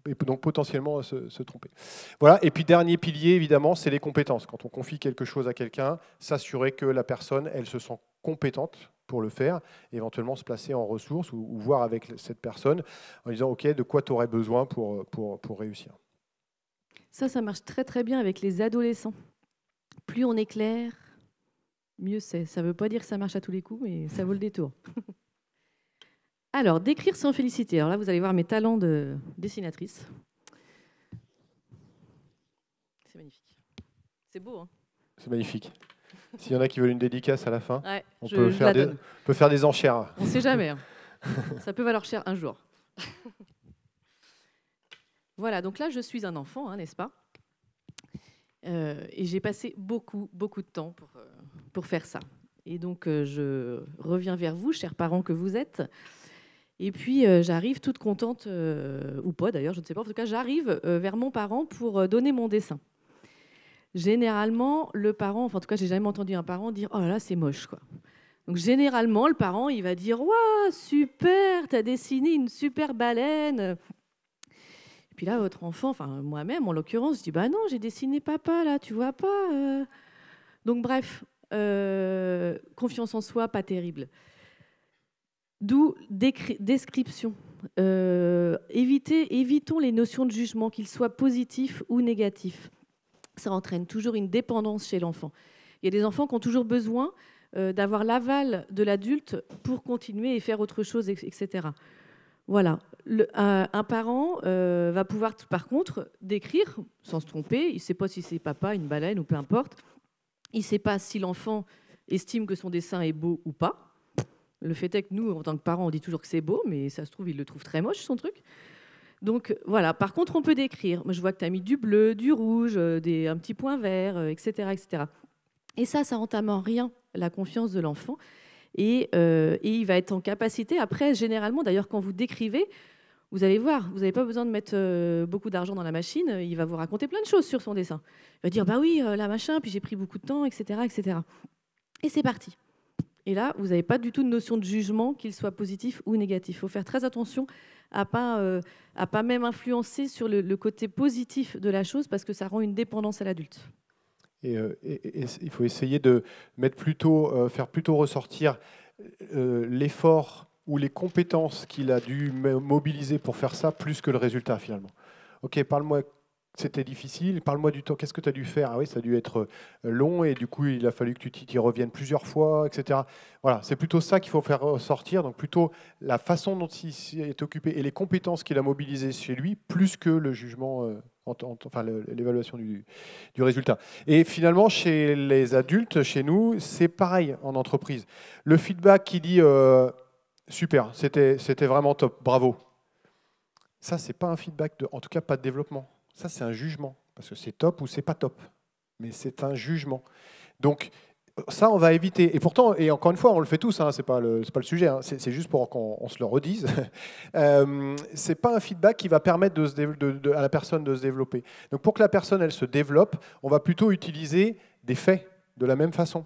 et donc potentiellement se tromper. Voilà. Et puis dernier pilier, évidemment, c'est les compétences. Quand on confie quelque chose à quelqu'un, s'assurer que la personne, elle se sent compétente pour le faire, éventuellement se placer en ressources ou voir avec cette personne en disant, OK, de quoi tu aurais besoin pour réussir. Ça marche très très bien avec les adolescents. Plus on est clair, mieux c'est. Ça ne veut pas dire que ça marche à tous les coups, mais ça vaut le détour. Alors, décrire sans féliciter. Alors là, vous allez voir mes talents de dessinatrice. C'est magnifique. C'est beau, hein ? C'est magnifique. S'il y en a qui veulent une dédicace à la fin, ouais, on peut faire des enchères. On ne sait jamais. Hein. Ça peut valoir cher un jour. Voilà, donc là, je suis un enfant, hein, n'est-ce pas? Et j'ai passé beaucoup de temps pour faire ça. Et donc, je reviens vers vous, chers parents que vous êtes. Et puis, j'arrive toute contente, ou pas d'ailleurs, je ne sais pas. En tout cas, j'arrive vers mon parent pour donner mon dessin. Généralement, le parent, enfin, en tout cas, j'ai jamais entendu un parent dire « Oh là là, c'est moche, quoi ». Donc, généralement, le parent, il va dire « Waouh, super, t'as dessiné une super baleine ». Et puis là, votre enfant, enfin, moi-même, en l'occurrence, je dis « Bah non, j'ai dessiné papa, là, tu vois pas ». Donc, bref, confiance en soi, pas terrible. D'où description. Évitons les notions de jugement, qu'ils soient positifs ou négatifs. Ça entraîne toujours une dépendance chez l'enfant. Il y a des enfants qui ont toujours besoin d'avoir l'aval de l'adulte pour continuer et faire autre chose, etc. Voilà. Un parent va pouvoir, par contre, décrire, sans se tromper, il ne sait pas si c'est papa, une baleine ou peu importe. Il ne sait pas si l'enfant estime que son dessin est beau ou pas. Le fait est que nous, en tant que parents, on dit toujours que c'est beau, mais ça se trouve, il le trouve très moche, son truc. Donc voilà, par contre, on peut décrire. Moi, je vois que tu as mis du bleu, du rouge, un petit point vert, etc., etc. Et ça entame en rien la confiance de l'enfant. Et il va être en capacité, après, généralement, d'ailleurs, quand vous décrivez, vous allez voir, vous n'avez pas besoin de mettre beaucoup d'argent dans la machine, il va vous raconter plein de choses sur son dessin. Il va dire, bah oui, là, machin, puis j'ai pris beaucoup de temps, etc., etc. Et c'est parti. Et là, vous n'avez pas du tout de notion de jugement, qu'il soit positif ou négatif. Il faut faire très attention à pas même influencer sur le côté positif de la chose, parce que ça rend une dépendance à l'adulte. Et il faut essayer de faire plutôt ressortir l'effort ou les compétences qu'il a dû mobiliser pour faire ça, plus que le résultat finalement. Ok, parle-moi. C'était difficile. Parle-moi du temps. Qu'est-ce que tu as dû faire? Ah oui, ça a dû être long et du coup, il a fallu que tu t'y reviennes plusieurs fois, etc. Voilà, c'est plutôt ça qu'il faut faire ressortir. Donc plutôt la façon dont il est occupé et les compétences qu'il a mobilisées chez lui, plus que le jugement, enfin l'évaluation du résultat. Et finalement, chez les adultes, chez nous, c'est pareil en entreprise. Le feedback qui dit super, c'était vraiment top, bravo. Ça, c'est pas un feedback, en tout cas pas de développement. Ça, c'est un jugement, parce que c'est top ou c'est pas top. Mais c'est un jugement. Donc, ça, on va éviter. Et pourtant, et encore une fois, on le fait tous, hein, c'est pas le sujet, hein, c'est juste pour qu'on se le redise. C'est pas un feedback qui va permettre à la personne de se développer. Donc, pour que la personne, elle se développe, on va plutôt utiliser des faits de la même façon.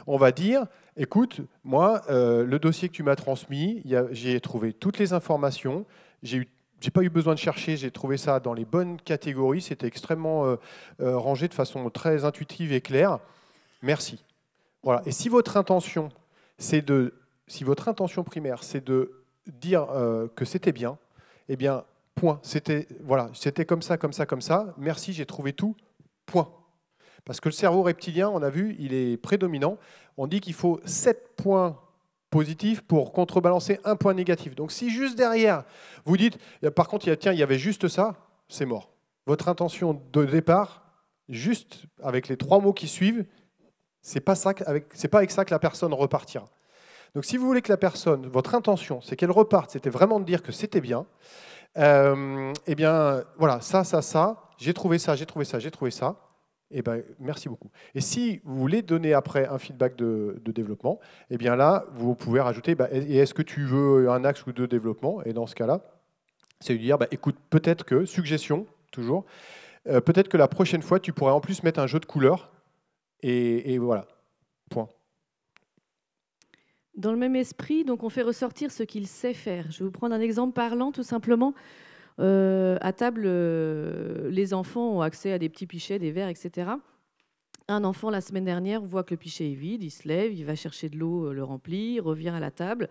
On va dire, écoute, moi, le dossier que tu m'as transmis, j'ai trouvé toutes les informations, j'ai pas eu besoin de chercher, j'ai trouvé ça dans les bonnes catégories, c'était extrêmement rangé de façon très intuitive et claire. Merci. Voilà. Et si votre intention primaire, c'est de dire que c'était bien, eh bien, point. C'était comme ça, comme ça, comme ça. Merci, j'ai trouvé tout. Point. Parce que le cerveau reptilien, on a vu, il est prédominant. On dit qu'il faut 7 points positif pour contrebalancer un point négatif. Donc si juste derrière, vous dites, par contre, tiens, il y avait juste ça, c'est mort. Votre intention de départ, juste avec les 3 mots qui suivent, c'est pas avec ça que la personne repartira. Donc si vous voulez que la personne, votre intention, c'est qu'elle reparte, c'était vraiment de dire que c'était bien, eh bien, voilà, ça, j'ai trouvé ça, j'ai trouvé ça, j'ai trouvé ça. Eh ben, merci beaucoup. Et si vous voulez donner après un feedback de développement, eh bien là, vous pouvez rajouter, et est-ce que tu veux un axe ou 2 développement? Et dans ce cas-là, c'est lui dire, écoute, peut-être que, suggestion, toujours, peut-être que la prochaine fois, tu pourrais en plus mettre un jeu de couleurs, et voilà, point. Dans le même esprit, donc on fait ressortir ce qu'il sait faire. Je vais vous prendre un exemple parlant, tout simplement. À table, les enfants ont accès à des petits pichets, des verres, etc. Un enfant, la semaine dernière, voit que le pichet est vide, il se lève, il va chercher de l'eau, le remplit, revient à la table,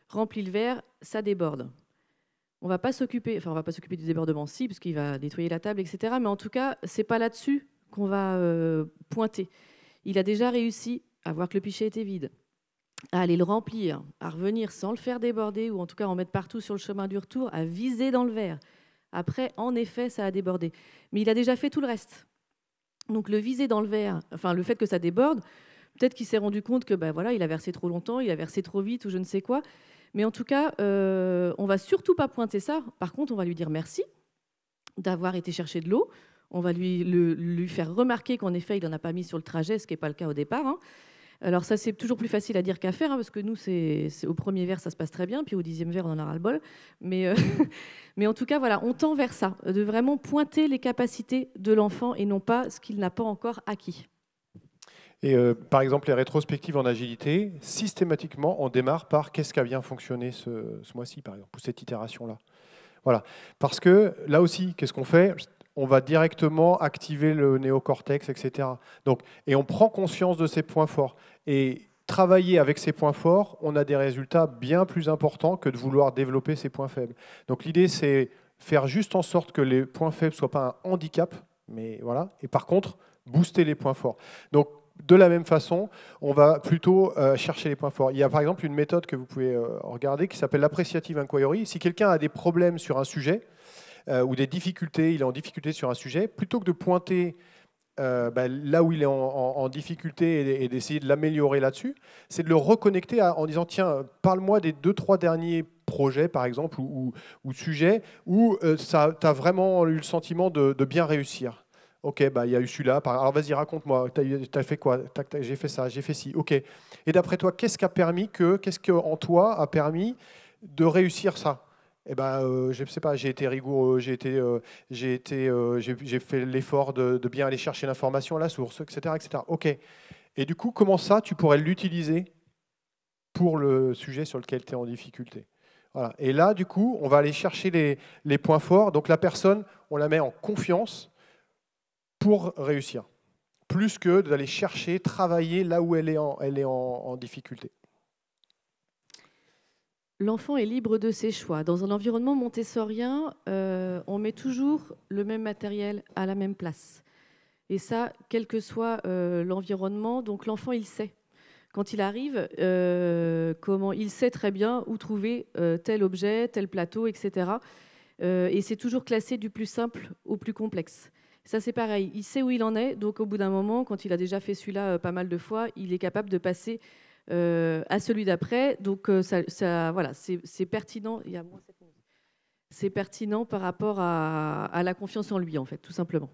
remplit le verre, ça déborde. On va pas s'occuper du débordement, si, parce qu'il va nettoyer la table, etc. Mais en tout cas, c'est pas là-dessus qu'on va pointer. Il a déjà réussi à voir que le pichet était vide, à aller le remplir, à revenir sans le faire déborder, ou en tout cas en mettre partout sur le chemin du retour, à viser dans le verre. Après, en effet, ça a débordé. Mais il a déjà fait tout le reste. Donc le viser dans le verre, enfin le fait que ça déborde, peut-être qu'il s'est rendu compte que voilà, il a versé trop longtemps, il a versé trop vite ou je ne sais quoi. Mais en tout cas, on va surtout pas pointer ça. Par contre, on va lui dire merci d'avoir été chercher de l'eau. On va lui faire remarquer qu'en effet, il n'en a pas mis sur le trajet, ce qui n'est pas le cas au départ. Hein. Alors ça, c'est toujours plus facile à dire qu'à faire, hein, parce que nous, c'est au premier verre, ça se passe très bien, puis au 10e verre, on en aura le bol. Mais, mais en tout cas, voilà, on tend vers ça, de vraiment pointer les capacités de l'enfant et non pas ce qu'il n'a pas encore acquis. Et par exemple, les rétrospectives en agilité, systématiquement, on démarre par qu'est-ce qui a bien fonctionné ce mois-ci, par exemple, ou cette itération-là. Voilà. Parce que là aussi, qu'est-ce qu'on fait ? On va directement activer le néocortex, etc. Donc, et on prend conscience de ces points forts. Et travailler avec ces points forts, on a des résultats bien plus importants que de vouloir développer ces points faibles. Donc l'idée, c'est faire juste en sorte que les points faibles ne soient pas un handicap, mais voilà. Et par contre, booster les points forts. Donc, de la même façon, on va plutôt chercher les points forts. Il y a par exemple une méthode que vous pouvez regarder qui s'appelle l'appreciative inquiry. Si quelqu'un a des problèmes sur un sujet ou des difficultés, il est en difficulté sur un sujet, plutôt que de pointer là où il est en difficulté et d'essayer de l'améliorer là-dessus, c'est de le reconnecter en disant tiens, parle-moi des 2-3 derniers projets, par exemple, ou sujets où tu as vraiment eu le sentiment de bien réussir. Ok, il y a eu celui-là. Alors vas-y, raconte-moi. T'as fait quoi? J'ai fait ça, j'ai fait ci. Ok. Et d'après toi, qu'est-ce qui en toi a permis de réussir ça? Eh ben, je ne sais pas. J'ai été rigoureux. J'ai fait l'effort de bien aller chercher l'information à la source, etc., etc. Ok. Et du coup, comment ça, tu pourrais l'utiliser pour le sujet sur lequel tu es en difficulté? Voilà. Et là, du coup, on va aller chercher les points forts. Donc la personne, on la met en confiance pour réussir, plus que d'aller chercher, travailler là où elle est en difficulté. L'enfant est libre de ses choix. Dans un environnement montessorien, on met toujours le même matériel à la même place. Et ça, quel que soit l'environnement, donc l'enfant, il sait. Quand il arrive, il sait très bien où trouver tel objet, tel plateau, etc. Et c'est toujours classé du plus simple au plus complexe. Ça, c'est pareil. Il sait où il en est. Donc, au bout d'un moment, quand il a déjà fait celui-là pas mal de fois, il est capable de passer à celui d'après. Donc, voilà, c'est pertinent. Il y a moins 7 minutes. C'est pertinent par rapport à la confiance en lui, en fait, tout simplement.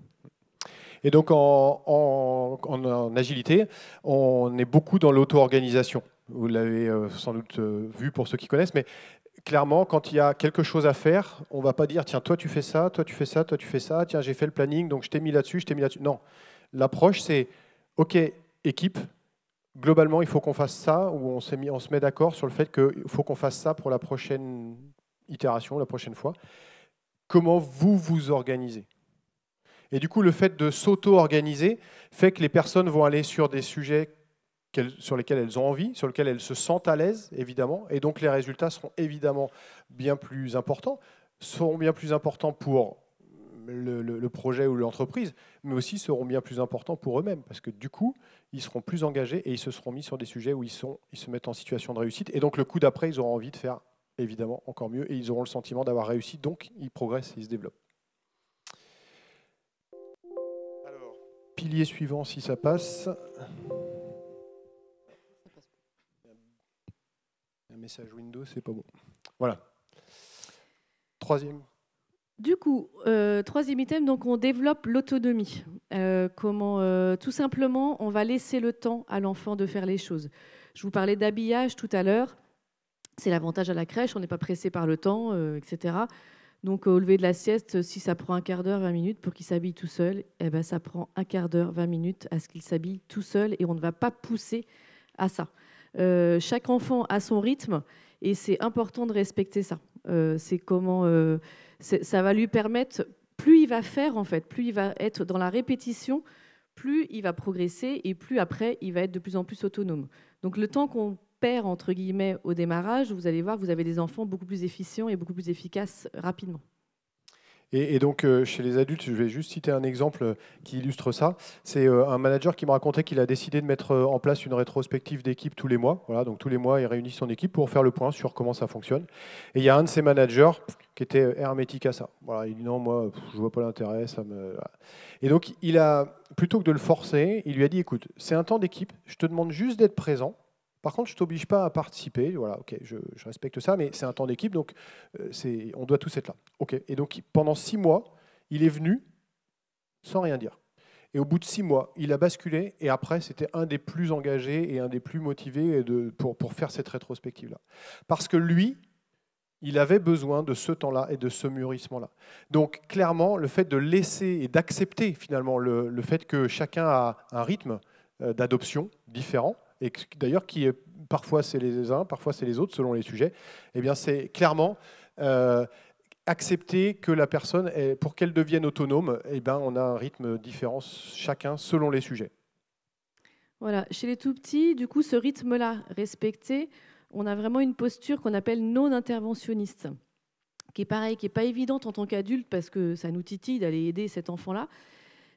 Et donc, en agilité, on est beaucoup dans l'auto-organisation. Vous l'avez sans doute vu pour ceux qui connaissent, mais clairement, quand il y a quelque chose à faire, on ne va pas dire, tiens, toi tu fais ça, toi tu fais ça, toi tu fais ça, tiens, j'ai fait le planning, donc je t'ai mis là-dessus, je t'ai mis là-dessus. Non, l'approche c'est, ok, équipe, globalement, il faut qu'on fasse ça, ou on se met d'accord sur le fait qu'il faut qu'on fasse ça pour la prochaine itération, la prochaine fois. Comment vous vous organisez? Et du coup, le fait de s'auto-organiser fait que les personnes vont aller sur des sujets sur lesquels elles ont envie, sur lesquels elles se sentent à l'aise, évidemment, et donc les résultats seront évidemment bien plus importants, seront bien plus importants pour le projet ou l'entreprise, mais aussi seront bien plus importants pour eux-mêmes, parce que du coup, ils seront plus engagés et ils se seront mis sur des sujets où ils se mettent en situation de réussite, et donc le coup d'après, ils auront envie de faire évidemment encore mieux, et ils auront le sentiment d'avoir réussi, donc ils progressent, ils se développent. Alors, pilier suivant, si ça passe. Message Windows, c'est pas bon. Voilà. Troisième. Du coup, troisième item, donc on développe l'autonomie. Tout simplement, on va laisser le temps à l'enfant de faire les choses. Je vous parlais d'habillage tout à l'heure. C'est l'avantage à la crèche, on n'est pas pressé par le temps, etc. Donc, au lever de la sieste, si ça prend un quart d'heure, 20 minutes pour qu'il s'habille tout seul, eh ben, ça prend un quart d'heure, 20 minutes à ce qu'il s'habille tout seul et on ne va pas pousser à ça. Chaque enfant a son rythme et c'est important de respecter ça. Ça va lui permettre, plus il va faire en fait, plus il va être dans la répétition, plus il va progresser et plus après il va être de plus en plus autonome. Donc le temps qu'on perd entre guillemets au démarrage, vous allez voir, vous avez des enfants beaucoup plus efficients et beaucoup plus efficaces rapidement. Et donc, chez les adultes, je vais juste citer un exemple qui illustre ça. C'est un manager qui me racontait qu'il a décidé de mettre en place une rétrospective d'équipe tous les mois. Voilà, donc tous les mois, il réunit son équipe pour faire le point sur comment ça fonctionne. Et il y a un de ses managers qui était hermétique à ça. Voilà, il dit non, moi, je vois pas l'intérêt. Et donc, plutôt que de le forcer, il lui a dit, écoute, c'est un temps d'équipe, je te demande juste d'être présent. Par contre, je ne t'oblige pas à participer. Voilà, ok, je respecte ça, mais c'est un temps d'équipe, donc on doit tous être là. Ok. Et donc, pendant 6 mois, il est venu sans rien dire. Et au bout de 6 mois, il a basculé, et après, c'était un des plus engagés et un des plus motivés pour faire cette rétrospective-là. Parce que lui, il avait besoin de ce temps-là et de ce mûrissement-là. Donc, clairement, le fait de laisser et d'accepter, finalement, le fait que chacun a un rythme d'adoption différent, et d'ailleurs, parfois c'est les uns, parfois c'est les autres, selon les sujets, eh bien, c'est clairement accepter que la personne, pour qu'elle devienne autonome, eh bien, on a un rythme différent chacun selon les sujets. Voilà, chez les tout-petits, du coup, ce rythme-là respecté, on a vraiment une posture qu'on appelle non-interventionniste, qui est pareil, qui n'est pas évidente en tant qu'adulte parce que ça nous titille d'aller aider cet enfant-là.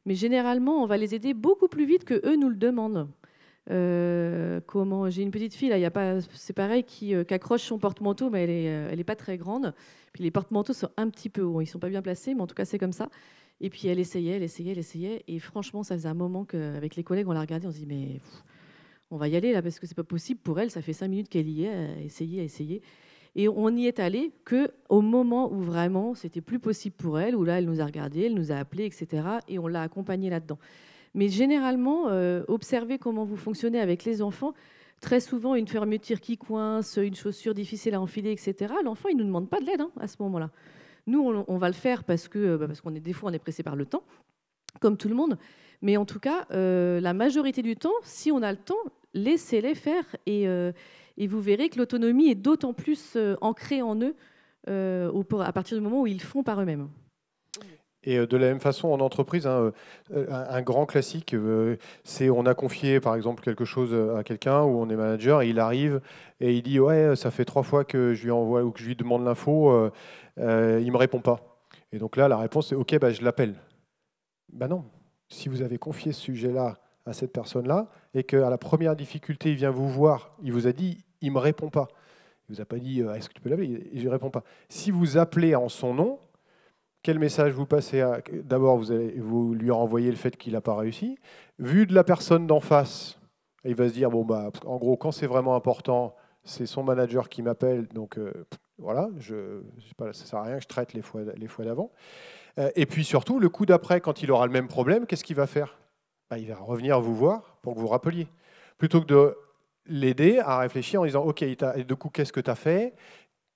Mais généralement, on va les aider beaucoup plus vite qu'eux nous le demandent. J'ai une petite fille, là, c'est pareil, qui accroche son porte-manteau, mais elle est pas très grande. Puis les porte-manteaux sont un petit peu hauts, ils sont pas bien placés, mais en tout cas, c'est comme ça. Et puis elle essayait. Et franchement, ça faisait un moment qu'avec les collègues, on la regardait, on se dit, mais on va y aller là, parce que c'est pas possible pour elle. Ça fait 5 minutes qu'elle y est, à essayer. Et on n'y est allé qu'au moment où vraiment c'était plus possible pour elle, où là, elle nous a regardé, elle nous a appelé, etc. Et on l'a accompagnée là-dedans. Mais généralement, observez comment vous fonctionnez avec les enfants. Très souvent, une fermeture qui coince, une chaussure difficile à enfiler, etc. L'enfant, il ne nous demande pas de l'aide à ce moment-là. Nous, on va le faire parce qu'on est des fois, on est pressé par le temps, comme tout le monde. Mais en tout cas, la majorité du temps, si on a le temps, laissez-les faire. Et vous verrez que l'autonomie est d'autant plus ancrée en eux à partir du moment où ils font par eux-mêmes. Et de la même façon, en entreprise, un grand classique, c'est on a confié par exemple quelque chose à quelqu'un où on est manager et il arrive et il dit ouais, ça fait 3 fois que je lui envoie ou que je lui demande l'info, il me répond pas. Et donc là, la réponse c'est ok, je l'appelle. Non, si vous avez confié ce sujet-là à cette personne-là et qu'à la première difficulté, il vient vous voir, il vous a dit il me répond pas. Il vous a pas dit est-ce que tu peux l'appeler, il ne répond pas. Si vous appelez en son nom, quel message vous passez D'abord, vous lui renvoyez le fait qu'il n'a pas réussi. Vu de la personne d'en face, il va se dire, en gros, quand c'est vraiment important, c'est son manager qui m'appelle, donc voilà, ça ne sert à rien que je traite les fois d'avant. Et puis surtout, le coup d'après, quand il aura le même problème, qu'est-ce qu'il va faire ? Il va revenir vous voir pour que vous rappeliez. Plutôt que de l'aider à réfléchir en disant, OK, du coup, qu'est-ce que tu as fait ?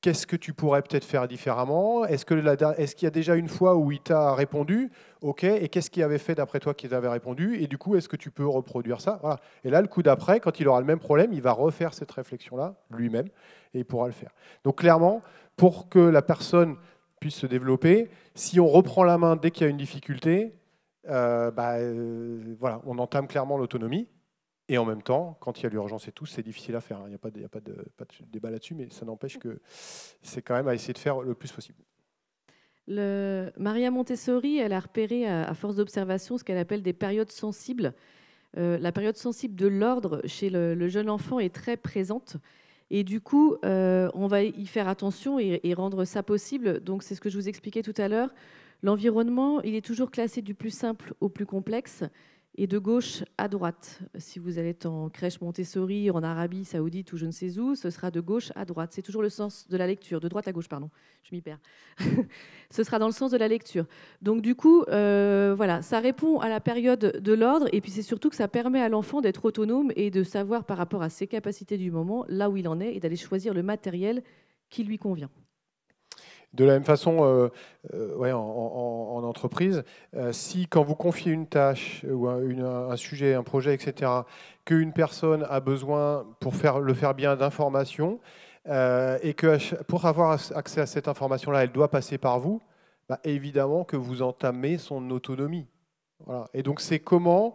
Qu'est-ce que tu pourrais peut-être faire différemment ? Est-ce qu'il y a déjà une fois où il t'a répondu ? OK, et qu'est-ce qu'il avait fait d'après toi qui t'avait répondu ? Et du coup, est-ce que tu peux reproduire ça ? Voilà. Et là, le coup d'après, quand il aura le même problème, il va refaire cette réflexion-là lui-même et il pourra le faire. Donc clairement, pour que la personne puisse se développer, si on reprend la main dès qu'il y a une difficulté, voilà, on entame clairement l'autonomie. Et en même temps, quand il y a l'urgence et tout, c'est difficile à faire. Il n'y a pas de débat là-dessus, mais ça n'empêche que c'est quand même à essayer de faire le plus possible. Maria Montessori, elle a repéré à force d'observation ce qu'elle appelle des périodes sensibles. La période sensible de l'ordre chez le jeune enfant est très présente. Et du coup, on va y faire attention et rendre ça possible. Donc, c'est ce que je vous expliquais tout à l'heure. L'environnement, il est toujours classé du plus simple au plus complexe. Et de gauche à droite. Si vous allez être en crèche Montessori, en Arabie Saoudite ou je ne sais où, ce sera de gauche à droite. C'est toujours le sens de la lecture, de droite à gauche, pardon, je m'y perds. Ce sera dans le sens de la lecture. Donc du coup, voilà, ça répond à la période de l'ordre et puis c'est surtout que ça permet à l'enfant d'être autonome et de savoir par rapport à ses capacités du moment, là où il en est, et d'aller choisir le matériel qui lui convient. De la même façon, en entreprise, si quand vous confiez une tâche ou un sujet, un projet, etc., qu'une personne a besoin pour le faire bien d'informations et que pour avoir accès à cette information-là, elle doit passer par vous, évidemment que vous entamez son autonomie. Voilà. Et donc c'est comment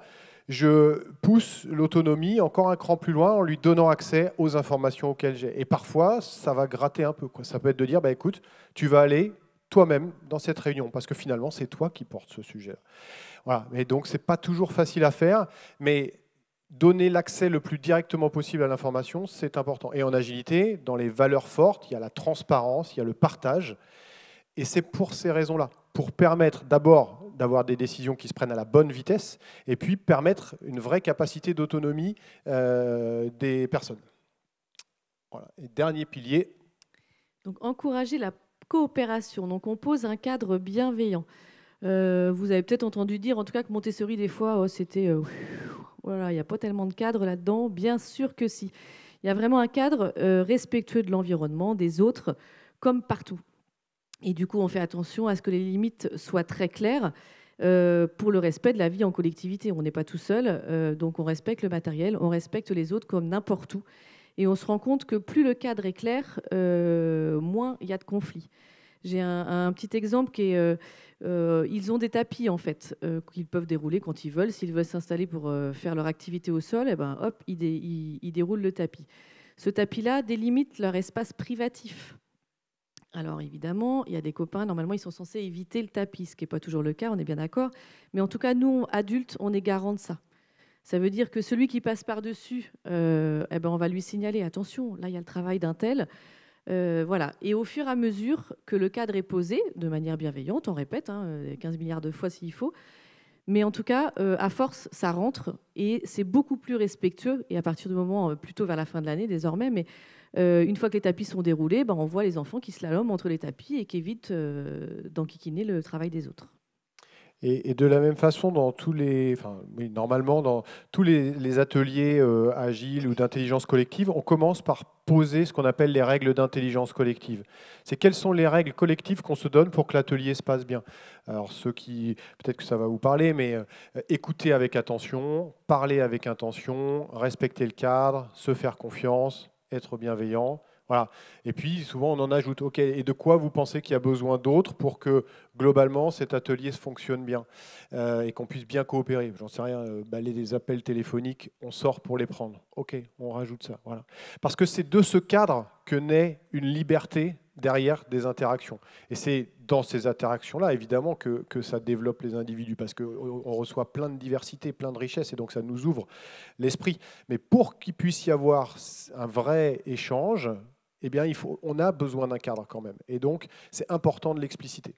je pousse l'autonomie encore un cran plus loin en lui donnant accès aux informations auxquelles j'ai. Et parfois, ça va gratter un peu, quoi. Ça peut être de dire, écoute, tu vas aller toi-même dans cette réunion, parce que finalement, c'est toi qui portes ce sujet-là. Voilà. Et donc, ce n'est pas toujours facile à faire, mais donner l'accès le plus directement possible à l'information, c'est important. Et en agilité, dans les valeurs fortes, il y a la transparence, il y a le partage. Et c'est pour ces raisons-là, pour permettre d'abord d'avoir des décisions qui se prennent à la bonne vitesse, et puis permettre une vraie capacité d'autonomie des personnes. Voilà. Et dernier pilier. Donc, encourager la coopération. Donc, on pose un cadre bienveillant. Vous avez peut-être entendu dire, en tout cas, que Montessori, des fois, c'était... voilà, il n'y a pas tellement de cadre là-dedans. Bien sûr que si. Il y a vraiment un cadre respectueux de l'environnement, des autres, comme partout. Et du coup, on fait attention à ce que les limites soient très claires pour le respect de la vie en collectivité. On n'est pas tout seul, donc on respecte le matériel, on respecte les autres comme n'importe où. Et on se rend compte que plus le cadre est clair, moins il y a de conflits. J'ai un petit exemple qui est, ils ont des tapis en fait, qu'ils peuvent dérouler quand ils veulent. S'ils veulent s'installer pour faire leur activité au sol, eh ben, hop, ils déroulent le tapis. Ce tapis-là délimite leur espace privatif. Alors évidemment, il y a des copains, normalement ils sont censés éviter le tapis, ce qui n'est pas toujours le cas, on est bien d'accord. Mais en tout cas, nous, adultes, on est garant de ça. Ça veut dire que celui qui passe par-dessus, eh ben, on va lui signaler, attention, là il y a le travail d'un tel. Voilà. Et au fur et à mesure que le cadre est posé, de manière bienveillante, on répète, 15 milliards de fois s'il faut, mais en tout cas, à force, ça rentre et c'est beaucoup plus respectueux. Et à partir du moment, plutôt vers la fin de l'année désormais, mais une fois que les tapis sont déroulés, on voit les enfants qui slaloment entre les tapis et qui évitent d'enquiquiner le travail des autres. Et de la même façon, dans tous les, normalement, dans tous les ateliers agiles ou d'intelligence collective, on commence par poser ce qu'on appelle les règles d'intelligence collective. C'est quelles sont les règles collectives qu'on se donne pour que l'atelier se passe bien. Alors ceux qui, peut-être que ça va vous parler, mais écouter avec attention, parler avec intention, respecter le cadre, se faire confiance, être bienveillant. Voilà. Et puis, souvent, on en ajoute. OK, et de quoi vous pensez qu'il y a besoin d'autre pour que, globalement, cet atelier se fonctionne bien et qu'on puisse bien coopérer? J'en sais rien, les appels téléphoniques, on sort pour les prendre. OK, on rajoute ça. Voilà. Parce que c'est de ce cadre que naît une liberté derrière des interactions. Et c'est dans ces interactions-là, évidemment, que ça développe les individus, parce qu'on reçoit plein de diversité, plein de richesses, et donc ça nous ouvre l'esprit. Mais pour qu'il puisse y avoir un vrai échange, eh bien, on a besoin d'un cadre quand même. Et donc, c'est important de l'expliciter.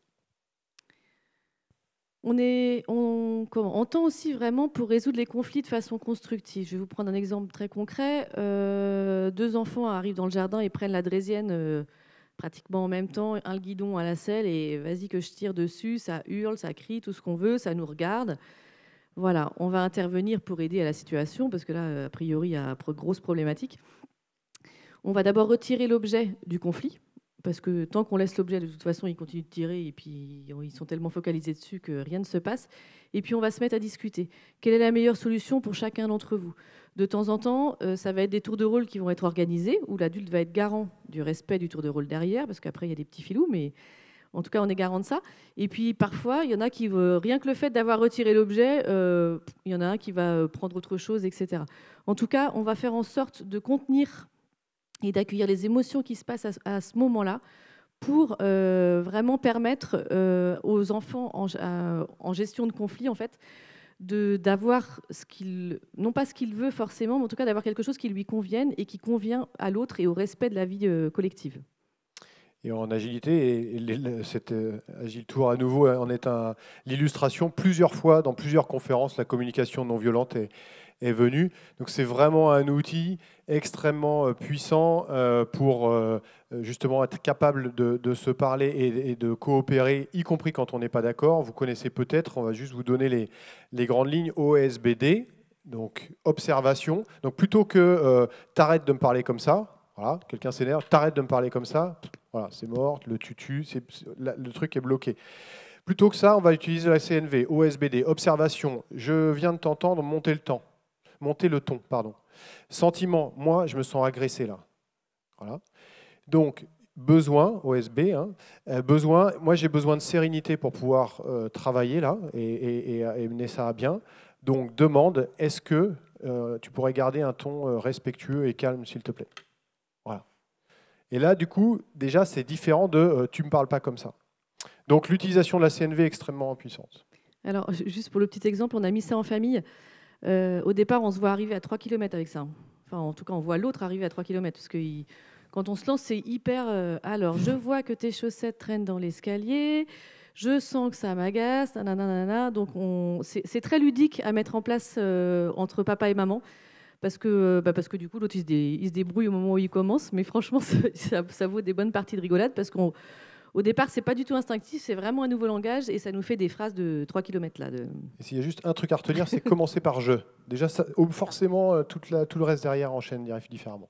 On tend aussi vraiment pour résoudre les conflits de façon constructive. Je vais vous prendre un exemple très concret. 2 enfants arrivent dans le jardin et prennent la draisienne pratiquement en même temps, un le guidon à la selle, et vas-y que je tire dessus, ça hurle, ça crie, tout ce qu'on veut, ça nous regarde. Voilà, on va intervenir pour aider à la situation, parce que là, a priori, il y a grosse problématique. On va d'abord retirer l'objet du conflit, parce que tant qu'on laisse l'objet, de toute façon, ils continuent de tirer et puis ils sont tellement focalisés dessus que rien ne se passe. Et puis on va se mettre à discuter. Quelle est la meilleure solution pour chacun d'entre vous? De temps en temps, ça va être des tours de rôle qui vont être organisés, où l'adulte va être garant du respect du tour de rôle derrière, parce qu'après, il y a des petits filous, mais en tout cas, on est garant de ça. Et puis parfois, il y en a qui, rien que le fait d'avoir retiré l'objet, il y en a un qui va prendre autre chose, etc. En tout cas, on va faire en sorte de contenir et d'accueillir les émotions qui se passent à ce moment-là pour vraiment permettre aux enfants en gestion de conflit, en fait, d'avoir non pas ce qu'il veut forcément, mais en tout cas d'avoir quelque chose qui lui convienne et qui convient à l'autre et au respect de la vie collective. Et en agilité, cet Agile Tour à nouveau en est l'illustration. Plusieurs fois, dans plusieurs conférences, la communication non violente est venue. Donc c'est vraiment un outil extrêmement puissant pour justement être capable de se parler et de coopérer, y compris quand on n'est pas d'accord. Vous connaissez peut-être, on va juste vous donner les grandes lignes OSBD, donc observation. Donc plutôt que t'arrêtes de me parler comme ça, voilà, quelqu'un s'énerve, t'arrêtes de me parler comme ça, voilà, c'est mort, le tutu, le truc est bloqué. Plutôt que ça, on va utiliser la CNV, OSBD, observation, je viens de t'entendre, monter le ton, pardon. Sentiment, moi, je me sens agressé là. Voilà. Donc, besoin, OSB, besoin, moi j'ai besoin de sérénité pour pouvoir travailler là et mener ça à bien. Donc, demande, est-ce que tu pourrais garder un ton respectueux et calme, s'il te plaît? Voilà. Et là, du coup, déjà, c'est différent de tu ne me parles pas comme ça. Donc, l'utilisation de la CNV est extrêmement puissante. Alors, juste pour le petit exemple, on a mis ça en famille. Au départ, on se voit arriver à 3 km avec ça. Enfin, en tout cas, on voit l'autre arriver à 3 km. Parce que quand on se lance, c'est hyper... alors, je vois que tes chaussettes traînent dans l'escalier. Je sens que ça m'agace. Donc, c'est très ludique à mettre en place entre papa et maman. parce que du coup, l'autre, il se débrouille au moment où il commence. Mais franchement, ça vaut des bonnes parties de rigolade parce qu'au départ, c'est pas du tout instinctif, c'est vraiment un nouveau langage et ça nous fait des phrases de 3 km là. Et s'il y a juste un truc à retenir, c'est commencer par je. Déjà, forcément, tout le reste derrière enchaîne différemment.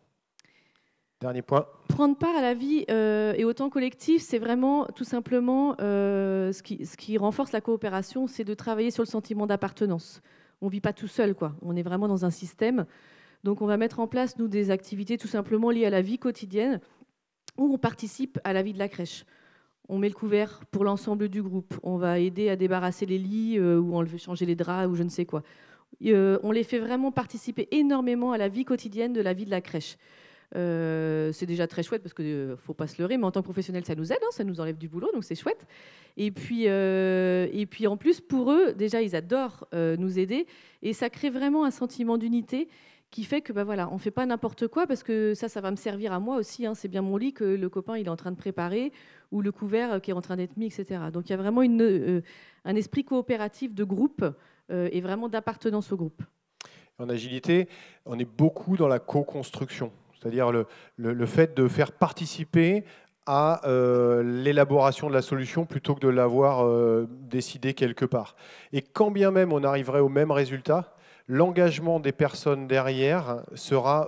Dernier point. Prendre part à la vie et au temps collectif, c'est vraiment tout simplement ce qui renforce la coopération, c'est de travailler sur le sentiment d'appartenance. On ne vit pas tout seul, quoi. On est vraiment dans un système. Donc on va mettre en place, nous, des activités tout simplement liées à la vie quotidienne où on participe à la vie de la crèche. On met le couvert pour l'ensemble du groupe. On va aider à débarrasser les lits ou enlever, changer les draps ou je ne sais quoi. On les fait vraiment participer énormément à la vie quotidienne de la vie de la crèche. C'est déjà très chouette parce qu'il ne faut pas se leurrer, mais en tant que professionnel, ça nous aide, ça nous enlève du boulot, donc c'est chouette. Et puis en plus, pour eux, déjà, ils adorent nous aider et ça crée vraiment un sentiment d'unité qui fait que voilà, on ne fait pas n'importe quoi parce que ça va me servir à moi aussi. C'est bien mon lit que le copain il est en train de préparer ou le couvert qui est en train d'être mis, etc. Donc il y a vraiment un esprit coopératif de groupe et vraiment d'appartenance au groupe. En agilité, on est beaucoup dans la co-construction. C'est-à-dire le fait de faire participer à l'élaboration de la solution plutôt que de l'avoir décidé quelque part. Et quand bien même on arriverait au même résultat, l'engagement des personnes derrière sera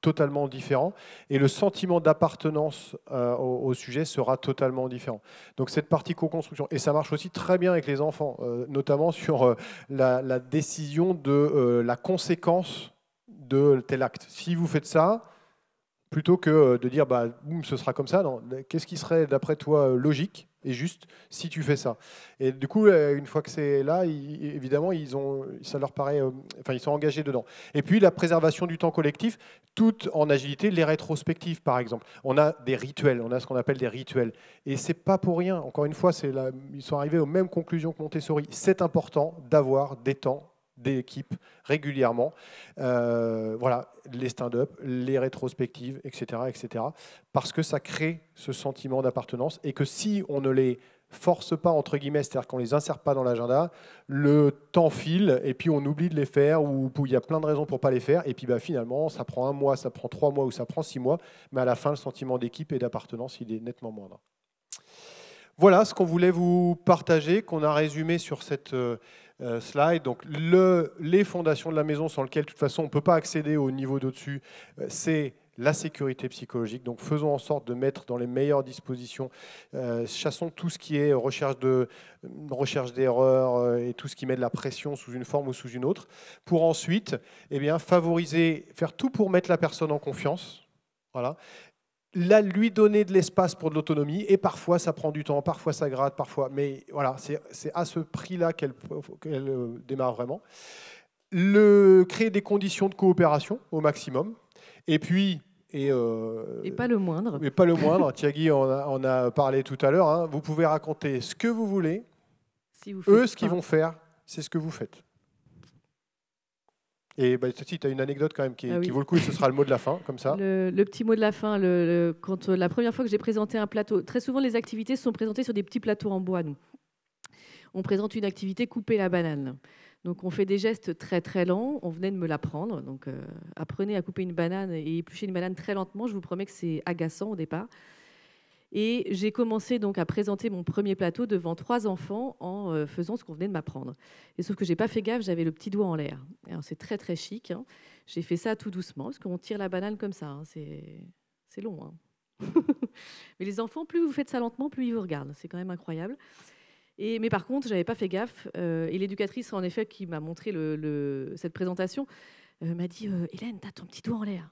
totalement différent et le sentiment d'appartenance au sujet sera totalement différent. Donc cette partie co-construction, et ça marche aussi très bien avec les enfants, notamment sur la décision de la conséquence de tel acte. Si vous faites ça, plutôt que de dire boum, ce sera comme ça, non. Qu'est-ce qui serait d'après toi logique et juste si tu fais ça? Et du coup, une fois que c'est là, évidemment, ça leur paraît, ils sont engagés dedans. Et puis la préservation du temps collectif, tout en agilité, les rétrospectives par exemple. On a des rituels, on a ce qu'on appelle des rituels. Et c'est pas pour rien. Encore une fois, ils sont arrivés aux mêmes conclusions que Montessori. C'est important d'avoir des temps d'équipe régulièrement, voilà, les stand-up, les rétrospectives, etc., etc., parce que ça crée ce sentiment d'appartenance et que si on ne les force pas, entre guillemets, c'est-à-dire qu'on ne les insère pas dans l'agenda, le temps file et puis on oublie de les faire ou il y a plein de raisons pour ne pas les faire et puis finalement, ça prend 1 mois, ça prend 3 mois ou ça prend 6 mois, mais à la fin, le sentiment d'équipe et d'appartenance, il est nettement moindre. Voilà ce qu'on voulait vous partager, qu'on a résumé sur cette slide. Donc, les fondations de la maison sans lesquelles, de toute façon, on ne peut pas accéder au niveau d'au-dessus, c'est la sécurité psychologique. Donc, faisons en sorte de mettre dans les meilleures dispositions, chassons tout ce qui est recherche d'erreurs et tout ce qui met de la pression sous une forme ou sous une autre, pour ensuite favoriser, faire tout pour mettre la personne en confiance. Voilà. Là, lui donner de l'espace pour de l'autonomie, et parfois ça prend du temps, parfois ça gratte, parfois, mais voilà, c'est à ce prix-là qu'elle démarre vraiment. Créer des conditions de coopération au maximum, et puis... Et pas le moindre. Et pas le moindre, Thiagui en a parlé tout à l'heure, vous pouvez raconter ce que vous voulez, si vous eux, ce qu'ils vont faire, c'est ce que vous faites. Et si tu as une anecdote quand même qui vaut le coup, et ce sera le mot de la fin, comme ça. Le petit mot de la fin, quand la première fois que j'ai présenté un plateau, très souvent les activités sont présentées sur des petits plateaux en bois, nous. On présente une activité couper la banane. Donc on fait des gestes très très lents, on venait de me l'apprendre. Donc apprenez à couper une banane et éplucher une banane très lentement, je vous promets que c'est agaçant au départ. Et j'ai commencé donc à présenter mon premier plateau devant 3 enfants en faisant ce qu'on venait de m'apprendre. Et sauf que j'ai pas fait gaffe, j'avais le petit doigt en l'air. Alors c'est très très chic. J'ai fait ça tout doucement parce qu'on tire la banane comme ça. C'est long. Mais les enfants, plus vous faites ça lentement, plus ils vous regardent. C'est quand même incroyable. Mais par contre, j'avais pas fait gaffe. Et l'éducatrice, en effet, qui m'a montré cette présentation, m'a dit Hélène, t'as ton petit doigt en l'air.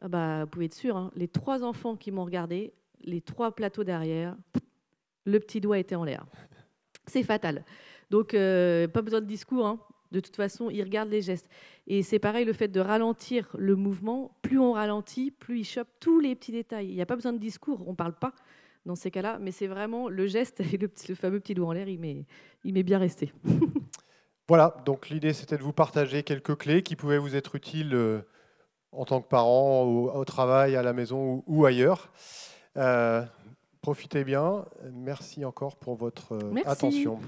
Ah bah, vous pouvez être sûr, les 3 enfants qui m'ont regardé, les 3 plateaux derrière, le petit doigt était en l'air. C'est fatal. Donc, pas besoin de discours. De toute façon, ils regardent les gestes. Et c'est pareil, le fait de ralentir le mouvement, plus on ralentit, plus ils chopent tous les petits détails. Il n'y a pas besoin de discours, on ne parle pas dans ces cas-là, mais c'est vraiment le geste et le fameux petit doigt en l'air, il m'est bien resté. Voilà, donc l'idée c'était de vous partager quelques clés qui pouvaient vous être utiles en tant que parent, au travail, à la maison ou ailleurs. Profitez bien. Merci encore pour votre attention.